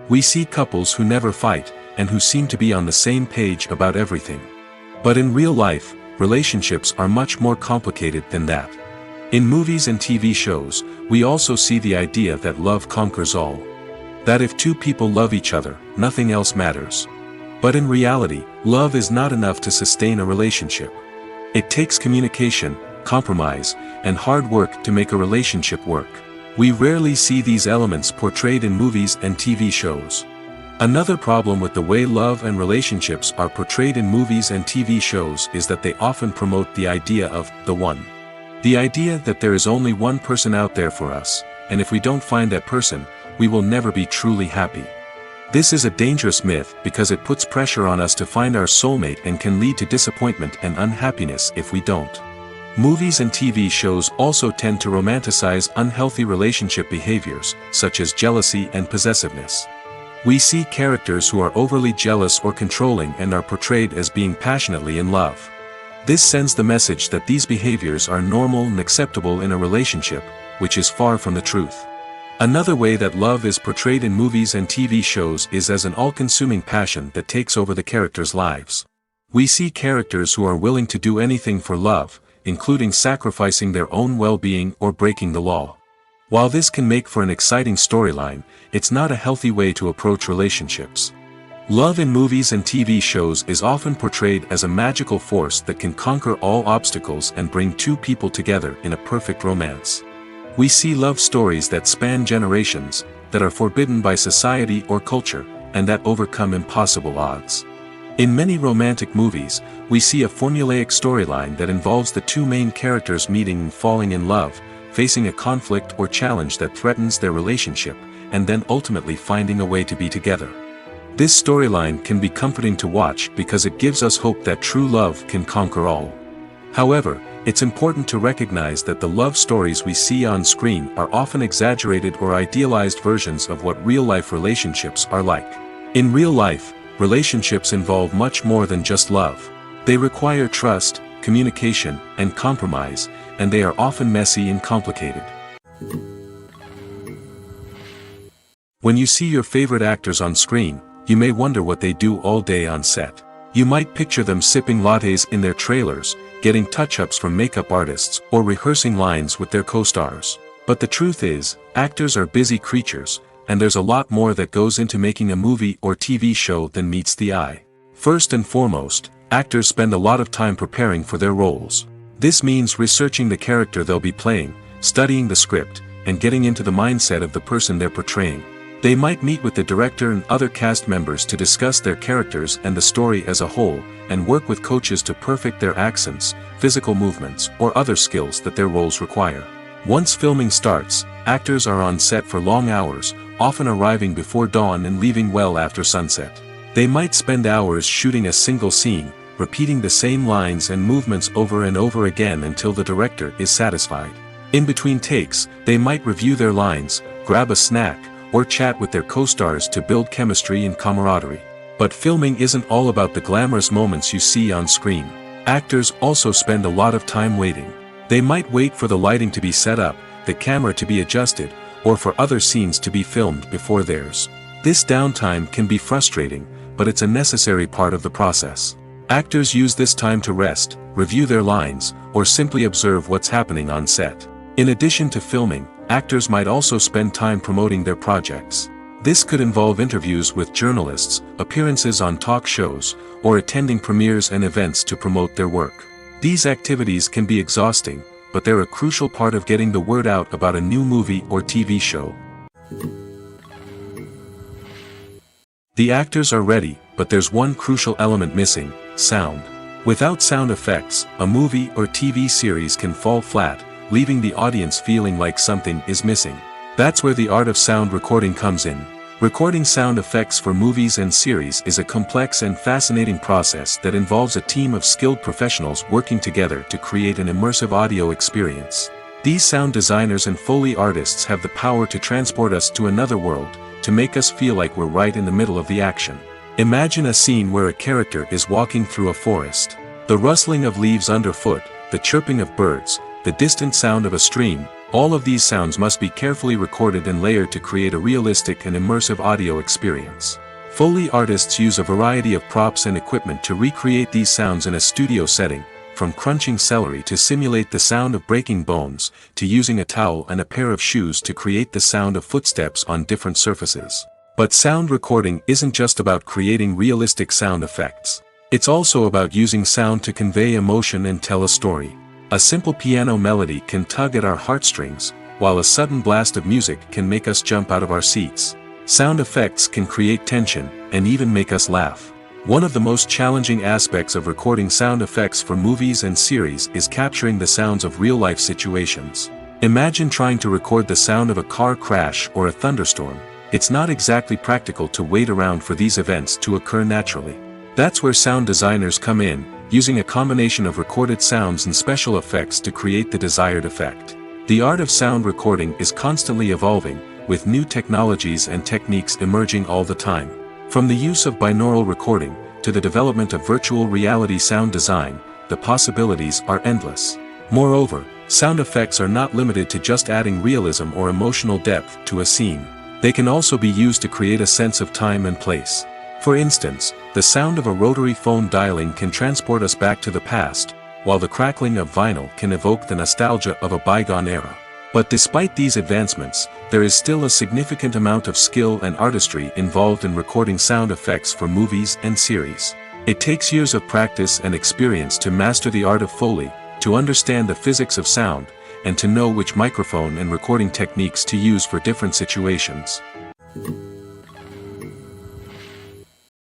We see couples who never fight, and who seem to be on the same page about everything. But in real life, relationships are much more complicated than that. In movies and TV shows, we also see the idea that love conquers all. That if two people love each other, nothing else matters. But in reality, love is not enough to sustain a relationship. It takes communication, compromise, and hard work to make a relationship work. We rarely see these elements portrayed in movies and TV shows. Another problem with the way love and relationships are portrayed in movies and TV shows is that they often promote the idea of the one. The idea that there is only one person out there for us, and if we don't find that person, we will never be truly happy. This is a dangerous myth because it puts pressure on us to find our soulmate and can lead to disappointment and unhappiness if we don't. Movies and TV shows also tend to romanticize unhealthy relationship behaviors, such as jealousy and possessiveness. We see characters who are overly jealous or controlling and are portrayed as being passionately in love. This sends the message that these behaviors are normal and acceptable in a relationship, which is far from the truth. Another way that love is portrayed in movies and TV shows is as an all-consuming passion that takes over the characters' lives. We see characters who are willing to do anything for love, including sacrificing their own well-being or breaking the law. While this can make for an exciting storyline, it's not a healthy way to approach relationships. Love in movies and TV shows is often portrayed as a magical force that can conquer all obstacles and bring two people together in a perfect romance. We see love stories that span generations, that are forbidden by society or culture, and that overcome impossible odds. In many romantic movies, we see a formulaic storyline that involves the two main characters meeting and falling in love, facing a conflict or challenge that threatens their relationship, and then ultimately finding a way to be together. This storyline can be comforting to watch because it gives us hope that true love can conquer all. However, it's important to recognize that the love stories we see on screen are often exaggerated or idealized versions of what real-life relationships are like. In real life, relationships involve much more than just love. They require trust, communication, and compromise, and they are often messy and complicated. When you see your favorite actors on screen, you may wonder what they do all day on set. You might picture them sipping lattes in their trailers, getting touch-ups from makeup artists, or rehearsing lines with their co-stars. But the truth is, actors are busy creatures, and there's a lot more that goes into making a movie or TV show than meets the eye. First and foremost, actors spend a lot of time preparing for their roles. This means researching the character they'll be playing, studying the script, and getting into the mindset of the person they're portraying. They might meet with the director and other cast members to discuss their characters and the story as a whole, and work with coaches to perfect their accents, physical movements, or other skills that their roles require. Once filming starts, actors are on set for long hours, often arriving before dawn and leaving well after sunset. They might spend hours shooting a single scene, repeating the same lines and movements over and over again until the director is satisfied. In between takes, they might review their lines, grab a snack, or chat with their co-stars to build chemistry and camaraderie. But filming isn't all about the glamorous moments you see on screen. Actors also spend a lot of time waiting. They might wait for the lighting to be set up, the camera to be adjusted, or for other scenes to be filmed before theirs. This downtime can be frustrating, but it's a necessary part of the process. Actors use this time to rest, review their lines, or simply observe what's happening on set. In addition to filming, actors might also spend time promoting their projects. This could involve interviews with journalists, appearances on talk shows, or attending premieres and events to promote their work. These activities can be exhausting, but they're a crucial part of getting the word out about a new movie or TV show. The actors are ready, but there's one crucial element missing: sound. Without sound effects, a movie or TV series can fall flat, leaving the audience feeling like something is missing. That's where the art of sound recording comes in. Recording sound effects for movies and series is a complex and fascinating process that involves a team of skilled professionals working together to create an immersive audio experience. These sound designers and Foley artists have the power to transport us to another world, to make us feel like we're right in the middle of the action. Imagine a scene where a character is walking through a forest. The rustling of leaves underfoot, the chirping of birds, the distant sound of a stream, all of these sounds must be carefully recorded and layered to create a realistic and immersive audio experience. Foley artists use a variety of props and equipment to recreate these sounds in a studio setting, from crunching celery to simulate the sound of breaking bones, to using a towel and a pair of shoes to create the sound of footsteps on different surfaces. But sound recording isn't just about creating realistic sound effects. It's also about using sound to convey emotion and tell a story. A simple piano melody can tug at our heartstrings, while a sudden blast of music can make us jump out of our seats. Sound effects can create tension, and even make us laugh. One of the most challenging aspects of recording sound effects for movies and series is capturing the sounds of real-life situations. Imagine trying to record the sound of a car crash or a thunderstorm. It's not exactly practical to wait around for these events to occur naturally. That's where sound designers come in, using a combination of recorded sounds and special effects to create the desired effect. The art of sound recording is constantly evolving, with new technologies and techniques emerging all the time. From the use of binaural recording, to the development of virtual reality sound design, the possibilities are endless. Moreover, sound effects are not limited to just adding realism or emotional depth to a scene. They can also be used to create a sense of time and place. For instance, the sound of a rotary phone dialing can transport us back to the past, while the crackling of vinyl can evoke the nostalgia of a bygone era. But despite these advancements, there is still a significant amount of skill and artistry involved in recording sound effects for movies and series. It takes years of practice and experience to master the art of Foley, to understand the physics of sound, and to know which microphone and recording techniques to use for different situations.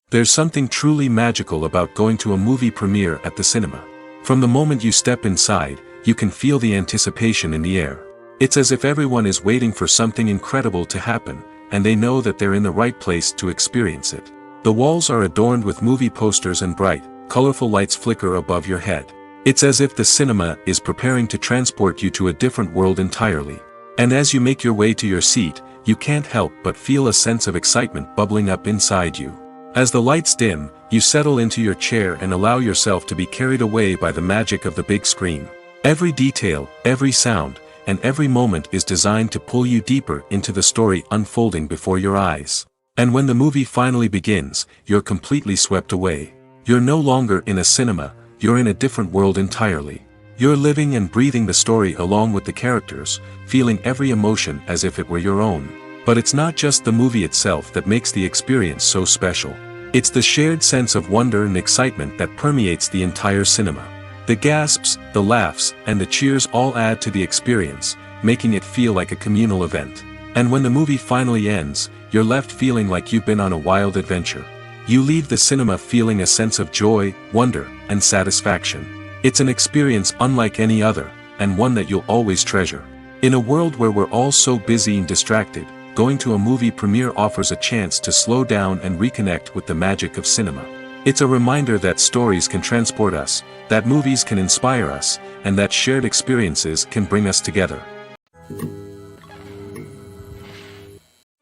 There's something truly magical about going to a movie premiere at the cinema. From the moment you step inside, you can feel the anticipation in the air. It's as if everyone is waiting for something incredible to happen, and they know that they're in the right place to experience it. The walls are adorned with movie posters and bright, colorful lights flicker above your head. It's as if the cinema is preparing to transport you to a different world entirely. And as you make your way to your seat, you can't help but feel a sense of excitement bubbling up inside you. As the lights dim, you settle into your chair and allow yourself to be carried away by the magic of the big screen. Every detail, every sound, and every moment is designed to pull you deeper into the story unfolding before your eyes. And when the movie finally begins, you're completely swept away. You're no longer in a cinema, you're in a different world entirely. You're living and breathing the story along with the characters, feeling every emotion as if it were your own. But it's not just the movie itself that makes the experience so special. It's the shared sense of wonder and excitement that permeates the entire cinema. The gasps, the laughs, and the cheers all add to the experience, making it feel like a communal event. And when the movie finally ends, you're left feeling like you've been on a wild adventure. You leave the cinema feeling a sense of joy, wonder, and satisfaction. It's an experience unlike any other, and one that you'll always treasure. In a world where we're all so busy and distracted, going to a movie premiere offers a chance to slow down and reconnect with the magic of cinema. It's a reminder that stories can transport us, that movies can inspire us, and that shared experiences can bring us together.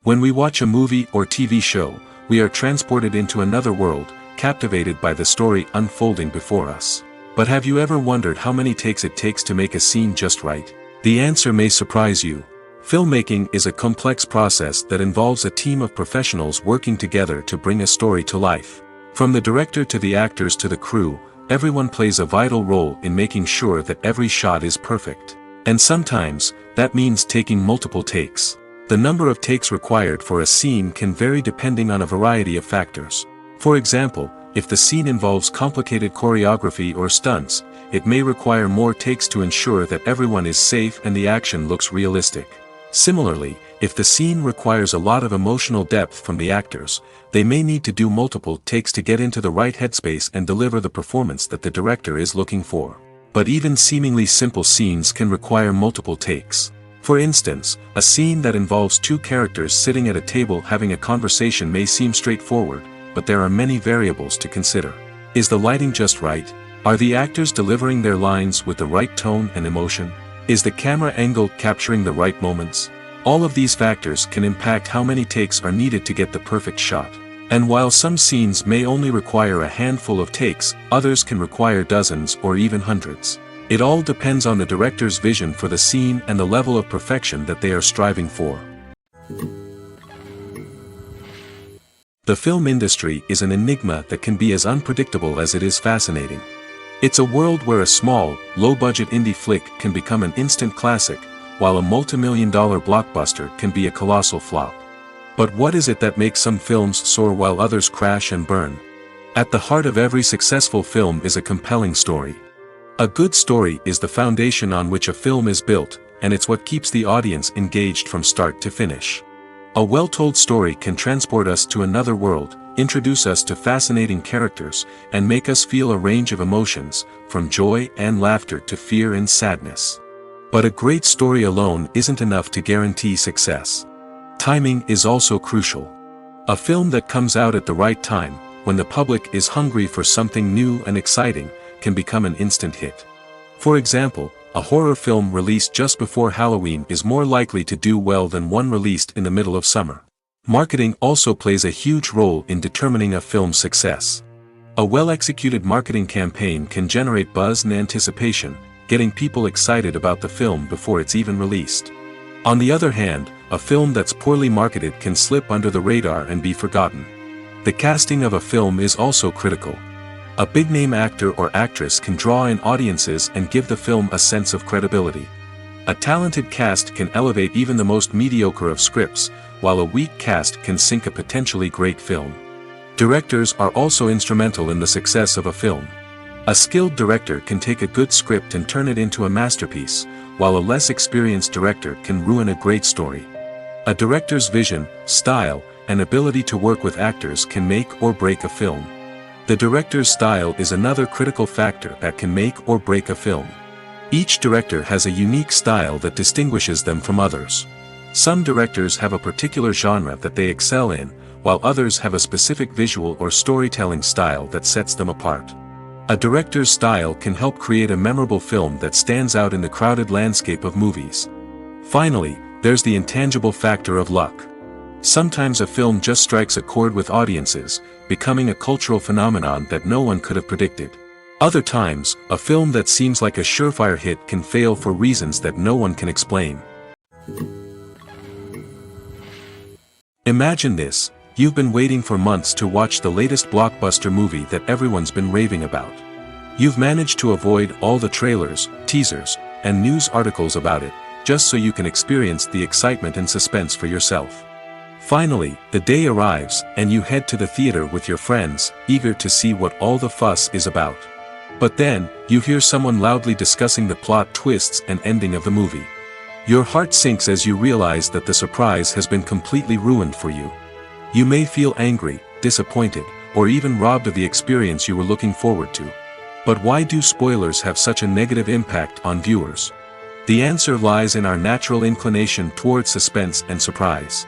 When we watch a movie or TV show, we are transported into another world, captivated by the story unfolding before us. But have you ever wondered how many takes it takes to make a scene just right? The answer may surprise you. Filmmaking is a complex process that involves a team of professionals working together to bring a story to life. From the director to the actors to the crew, everyone plays a vital role in making sure that every shot is perfect. And sometimes, that means taking multiple takes. The number of takes required for a scene can vary depending on a variety of factors. For example, if the scene involves complicated choreography or stunts, it may require more takes to ensure that everyone is safe and the action looks realistic. Similarly, if the scene requires a lot of emotional depth from the actors, they may need to do multiple takes to get into the right headspace and deliver the performance that the director is looking for. But even seemingly simple scenes can require multiple takes. For instance, a scene that involves two characters sitting at a table having a conversation may seem straightforward, but there are many variables to consider. Is the lighting just right? Are the actors delivering their lines with the right tone and emotion? Is the camera angle capturing the right moments? All of these factors can impact how many takes are needed to get the perfect shot. And while some scenes may only require a handful of takes, others can require dozens or even hundreds. It all depends on the director's vision for the scene and the level of perfection that they are striving for. The film industry is an enigma that can be as unpredictable as it is fascinating. It's a world where a small, low-budget indie flick can become an instant classic, while a multi-million-dollar blockbuster can be a colossal flop. But what is it that makes some films soar while others crash and burn? At the heart of every successful film is a compelling story. A good story is the foundation on which a film is built, and it's what keeps the audience engaged from start to finish. A well-told story can transport us to another world, introduce us to fascinating characters, and make us feel a range of emotions, from joy and laughter to fear and sadness. But a great story alone isn't enough to guarantee success. Timing is also crucial. A film that comes out at the right time, when the public is hungry for something new and exciting, can become an instant hit. For example, a horror film released just before Halloween is more likely to do well than one released in the middle of summer. Marketing also plays a huge role in determining a film's success. A well-executed marketing campaign can generate buzz and anticipation, getting people excited about the film before it's even released. On the other hand, a film that's poorly marketed can slip under the radar and be forgotten. The casting of a film is also critical. A big-name actor or actress can draw in audiences and give the film a sense of credibility. A talented cast can elevate even the most mediocre of scripts, while a weak cast can sink a potentially great film. Directors are also instrumental in the success of a film. A skilled director can take a good script and turn it into a masterpiece, while a less experienced director can ruin a great story. A director's vision, style, and ability to work with actors can make or break a film. The director's style is another critical factor that can make or break a film. Each director has a unique style that distinguishes them from others. Some directors have a particular genre that they excel in, while others have a specific visual or storytelling style that sets them apart. A director's style can help create a memorable film that stands out in the crowded landscape of movies. Finally, there's the intangible factor of luck. Sometimes a film just strikes a chord with audiences, becoming a cultural phenomenon that no one could have predicted. Other times, a film that seems like a surefire hit can fail for reasons that no one can explain. Imagine this. You've been waiting for months to watch the latest blockbuster movie that everyone's been raving about. You've managed to avoid all the trailers, teasers, and news articles about it, just so you can experience the excitement and suspense for yourself. Finally, the day arrives, and you head to the theater with your friends, eager to see what all the fuss is about. But then, you hear someone loudly discussing the plot twists and ending of the movie. Your heart sinks as you realize that the surprise has been completely ruined for you. You may feel angry, disappointed, or even robbed of the experience you were looking forward to. But why do spoilers have such a negative impact on viewers? The answer lies in our natural inclination toward suspense and surprise.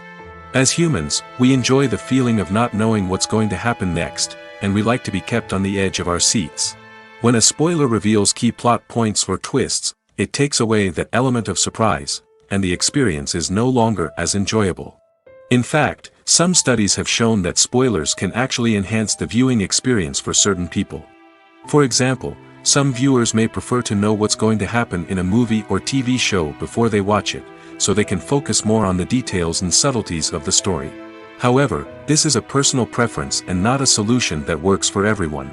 As humans, we enjoy the feeling of not knowing what's going to happen next, and we like to be kept on the edge of our seats. When a spoiler reveals key plot points or twists, it takes away that element of surprise, and the experience is no longer as enjoyable. In fact, some studies have shown that spoilers can actually enhance the viewing experience for certain people. For example, some viewers may prefer to know what's going to happen in a movie or TV show before they watch it, so they can focus more on the details and subtleties of the story. However, this is a personal preference and not a solution that works for everyone.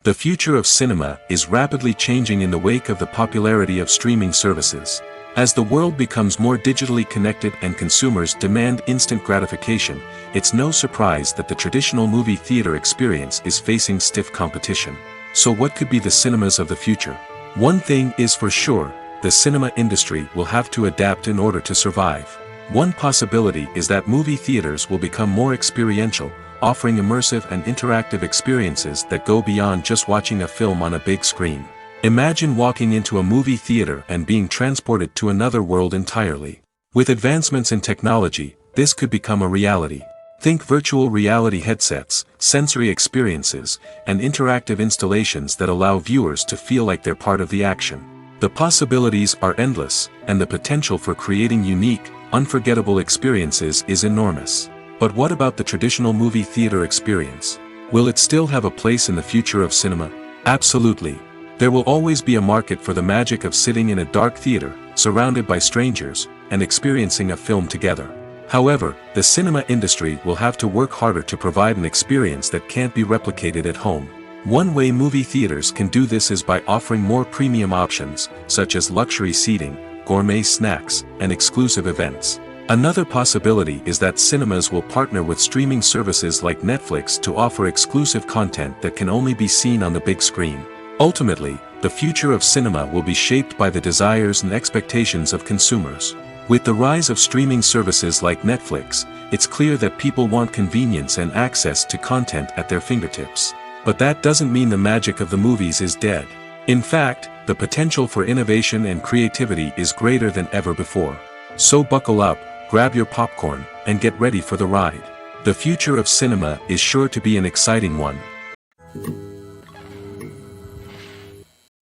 The future of cinema is rapidly changing in the wake of the popularity of streaming services. As the world becomes more digitally connected and consumers demand instant gratification, it's no surprise that the traditional movie theater experience is facing stiff competition. So what could be the cinemas of the future? One thing is for sure, the cinema industry will have to adapt in order to survive. One possibility is that movie theaters will become more experiential, offering immersive and interactive experiences that go beyond just watching a film on a big screen. Imagine walking into a movie theater and being transported to another world entirely. With advancements in technology, this could become a reality. Think virtual reality headsets, sensory experiences, and interactive installations that allow viewers to feel like they're part of the action. The possibilities are endless, and the potential for creating unique, unforgettable experiences is enormous. But what about the traditional movie theater experience? Will it still have a place in the future of cinema? Absolutely. There will always be a market for the magic of sitting in a dark theater, surrounded by strangers, and experiencing a film together. However, the cinema industry will have to work harder to provide an experience that can't be replicated at home. One way movie theaters can do this is by offering more premium options, such as luxury seating, gourmet snacks, and exclusive events. Another possibility is that cinemas will partner with streaming services like Netflix to offer exclusive content that can only be seen on the big screen. Ultimately, the future of cinema will be shaped by the desires and expectations of consumers. With the rise of streaming services like Netflix, it's clear that people want convenience and access to content at their fingertips. But that doesn't mean the magic of the movies is dead. In fact, the potential for innovation and creativity is greater than ever before. So buckle up, grab your popcorn, and get ready for the ride. The future of cinema is sure to be an exciting one.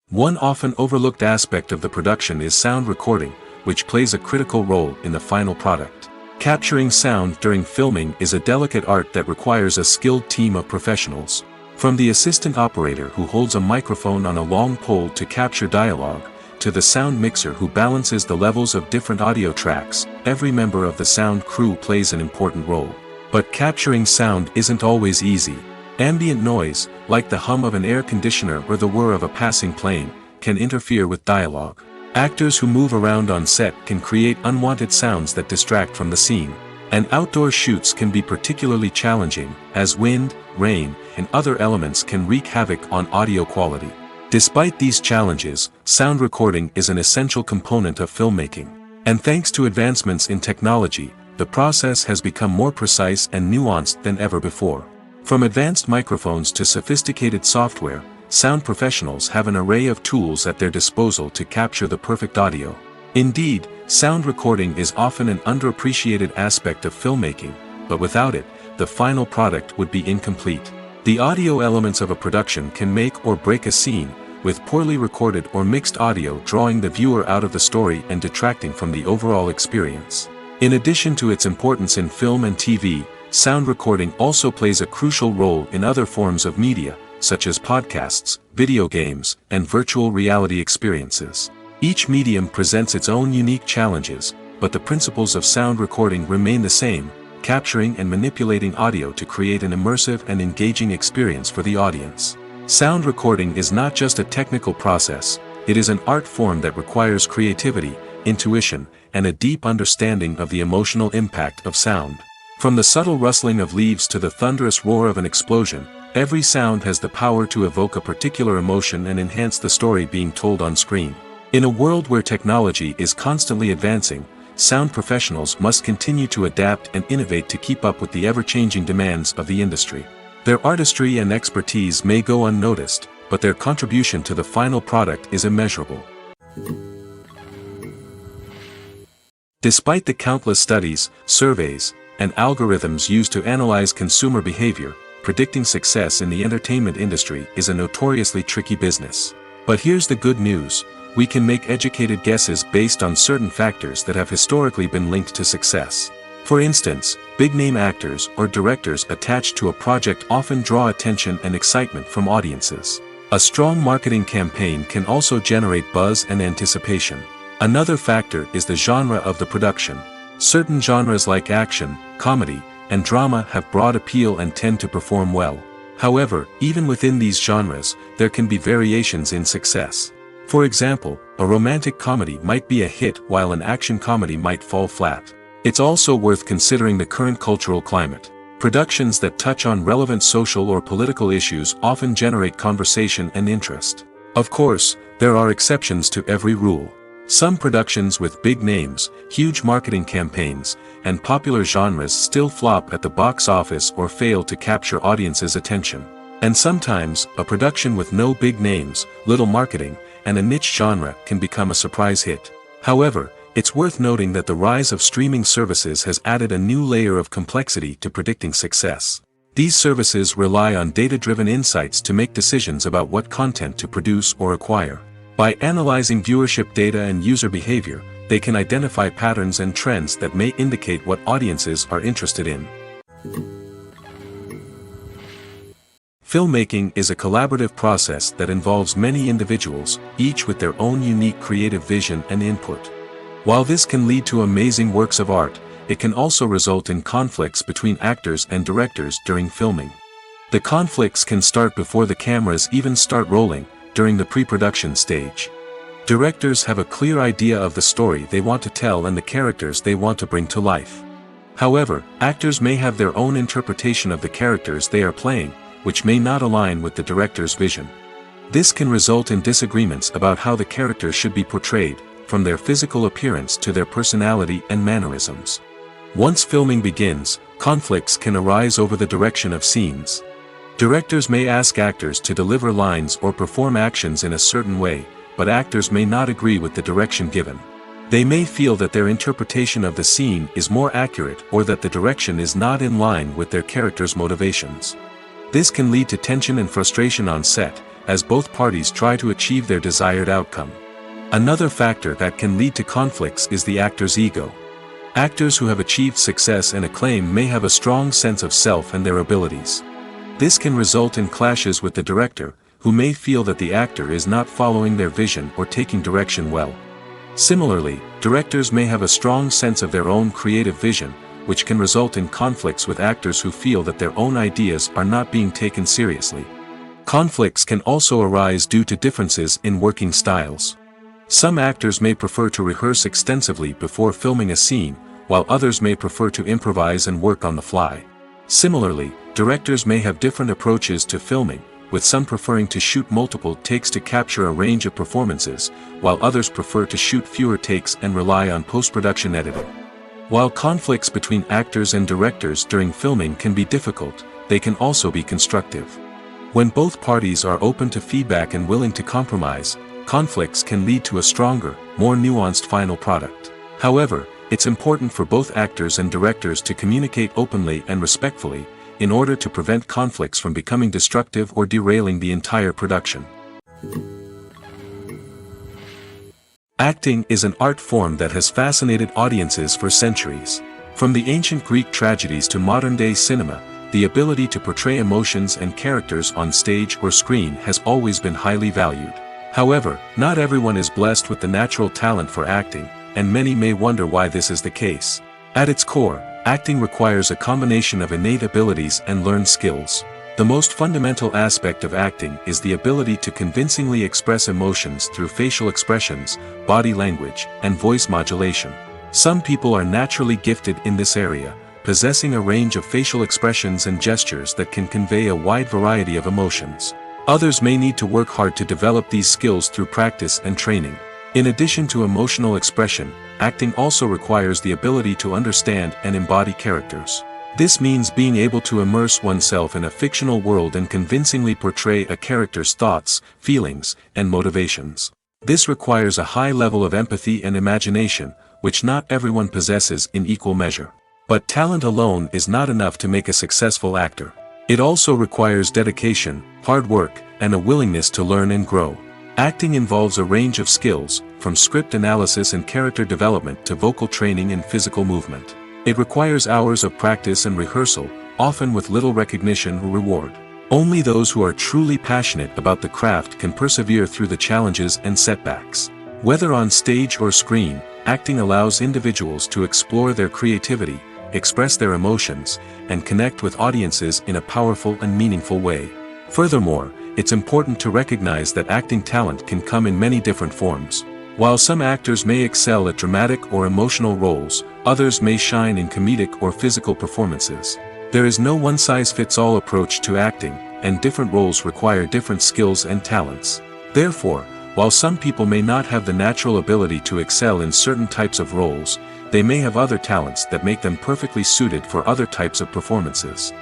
One often overlooked aspect of the production is sound recording, which plays a critical role in the final product. Capturing sound during filming is a delicate art that requires a skilled team of professionals. From the assistant operator who holds a microphone on a long pole to capture dialogue, to the sound mixer who balances the levels of different audio tracks, every member of the sound crew plays an important role. But capturing sound isn't always easy. Ambient noise, like the hum of an air conditioner or the whir of a passing plane, can interfere with dialogue. Actors who move around on set can create unwanted sounds that distract from the scene. And outdoor shoots can be particularly challenging, as wind, rain, and other elements can wreak havoc on audio quality. Despite these challenges, sound recording is an essential component of filmmaking. And thanks to advancements in technology, the process has become more precise and nuanced than ever before. From advanced microphones to sophisticated software, sound professionals have an array of tools at their disposal to capture the perfect audio. Indeed, sound recording is often an underappreciated aspect of filmmaking, but without it, the final product would be incomplete. The audio elements of a production can make or break a scene, with poorly recorded or mixed audio drawing the viewer out of the story and detracting from the overall experience. In addition to its importance in film and TV, sound recording also plays a crucial role in other forms of media, such as podcasts, video games, and virtual reality experiences. Each medium presents its own unique challenges, but the principles of sound recording remain the same, capturing and manipulating audio to create an immersive and engaging experience for the audience. Sound recording is not just a technical process, it is an art form that requires creativity, intuition, and a deep understanding of the emotional impact of sound. From the subtle rustling of leaves to the thunderous roar of an explosion, every sound has the power to evoke a particular emotion and enhance the story being told on screen. In a world where technology is constantly advancing, sound professionals must continue to adapt and innovate to keep up with the ever-changing demands of the industry. Their artistry and expertise may go unnoticed, but their contribution to the final product is immeasurable. Despite the countless studies, surveys, and algorithms used to analyze consumer behavior, predicting success in the entertainment industry is a notoriously tricky business. But here's the good news. We can make educated guesses based on certain factors that have historically been linked to success. For instance, big-name actors or directors attached to a project often draw attention and excitement from audiences. A strong marketing campaign can also generate buzz and anticipation. Another factor is the genre of the production. Certain genres like action, comedy, and drama have broad appeal and tend to perform well. However, even within these genres, there can be variations in success. For example, a romantic comedy might be a hit while an action comedy might fall flat. It's also worth considering the current cultural climate. Productions that touch on relevant social or political issues often generate conversation and interest. Of course, there are exceptions to every rule. Some productions with big names, huge marketing campaigns, and popular genres still flop at the box office or fail to capture audiences' attention. And sometimes, a production with no big names, little marketing, and a niche genre can become a surprise hit. However, it's worth noting that the rise of streaming services has added a new layer of complexity to predicting success. These services rely on data-driven insights to make decisions about what content to produce or acquire. By analyzing viewership data and user behavior, they can identify patterns and trends that may indicate what audiences are interested in. Filmmaking is a collaborative process that involves many individuals, each with their own unique creative vision and input. While this can lead to amazing works of art, it can also result in conflicts between actors and directors during filming. The conflicts can start before the cameras even start rolling, during the pre-production stage. Directors have a clear idea of the story they want to tell and the characters they want to bring to life. However, actors may have their own interpretation of the characters they are playing, which may not align with the director's vision. This can result in disagreements about how the characters should be portrayed, from their physical appearance to their personality and mannerisms. Once filming begins, conflicts can arise over the direction of scenes. Directors may ask actors to deliver lines or perform actions in a certain way, but actors may not agree with the direction given. They may feel that their interpretation of the scene is more accurate or that the direction is not in line with their character's motivations. This can lead to tension and frustration on set, as both parties try to achieve their desired outcome. Another factor that can lead to conflicts is the actor's ego. Actors who have achieved success and acclaim may have a strong sense of self and their abilities. This can result in clashes with the director, who may feel that the actor is not following their vision or taking direction well. Similarly, directors may have a strong sense of their own creative vision, which can result in conflicts with actors who feel that their own ideas are not being taken seriously. Conflicts can also arise due to differences in working styles. Some actors may prefer to rehearse extensively before filming a scene, while others may prefer to improvise and work on the fly. Similarly, directors may have different approaches to filming, with some preferring to shoot multiple takes to capture a range of performances, while others prefer to shoot fewer takes and rely on post-production editing. While conflicts between actors and directors during filming can be difficult, they can also be constructive. When both parties are open to feedback and willing to compromise, conflicts can lead to a stronger, more nuanced final product. However, it's important for both actors and directors to communicate openly and respectfully, in order to prevent conflicts from becoming destructive or derailing the entire production. Acting is an art form that has fascinated audiences for centuries. From the ancient Greek tragedies to modern-day cinema, the ability to portray emotions and characters on stage or screen has always been highly valued. However, not everyone is blessed with the natural talent for acting, and many may wonder why this is the case. At its core, acting requires a combination of innate abilities and learned skills. The most fundamental aspect of acting is the ability to convincingly express emotions through facial expressions, body language, and voice modulation. Some people are naturally gifted in this area, possessing a range of facial expressions and gestures that can convey a wide variety of emotions. Others may need to work hard to develop these skills through practice and training. In addition to emotional expression, acting also requires the ability to understand and embody characters. This means being able to immerse oneself in a fictional world and convincingly portray a character's thoughts, feelings, and motivations. This requires a high level of empathy and imagination, which not everyone possesses in equal measure. But talent alone is not enough to make a successful actor. It also requires dedication, hard work, and a willingness to learn and grow. Acting involves a range of skills, from script analysis and character development to vocal training and physical movement. It requires hours of practice and rehearsal, often with little recognition or reward. Only those who are truly passionate about the craft can persevere through the challenges and setbacks. Whether on stage or screen, acting allows individuals to explore their creativity, express their emotions, and connect with audiences in a powerful and meaningful way. Furthermore, it's important to recognize that acting talent can come in many different forms. While some actors may excel at dramatic or emotional roles, others may shine in comedic or physical performances. There is no one-size-fits-all approach to acting, and different roles require different skills and talents. Therefore, while some people may not have the natural ability to excel in certain types of roles, they may have other talents that make them perfectly suited for other types of performances.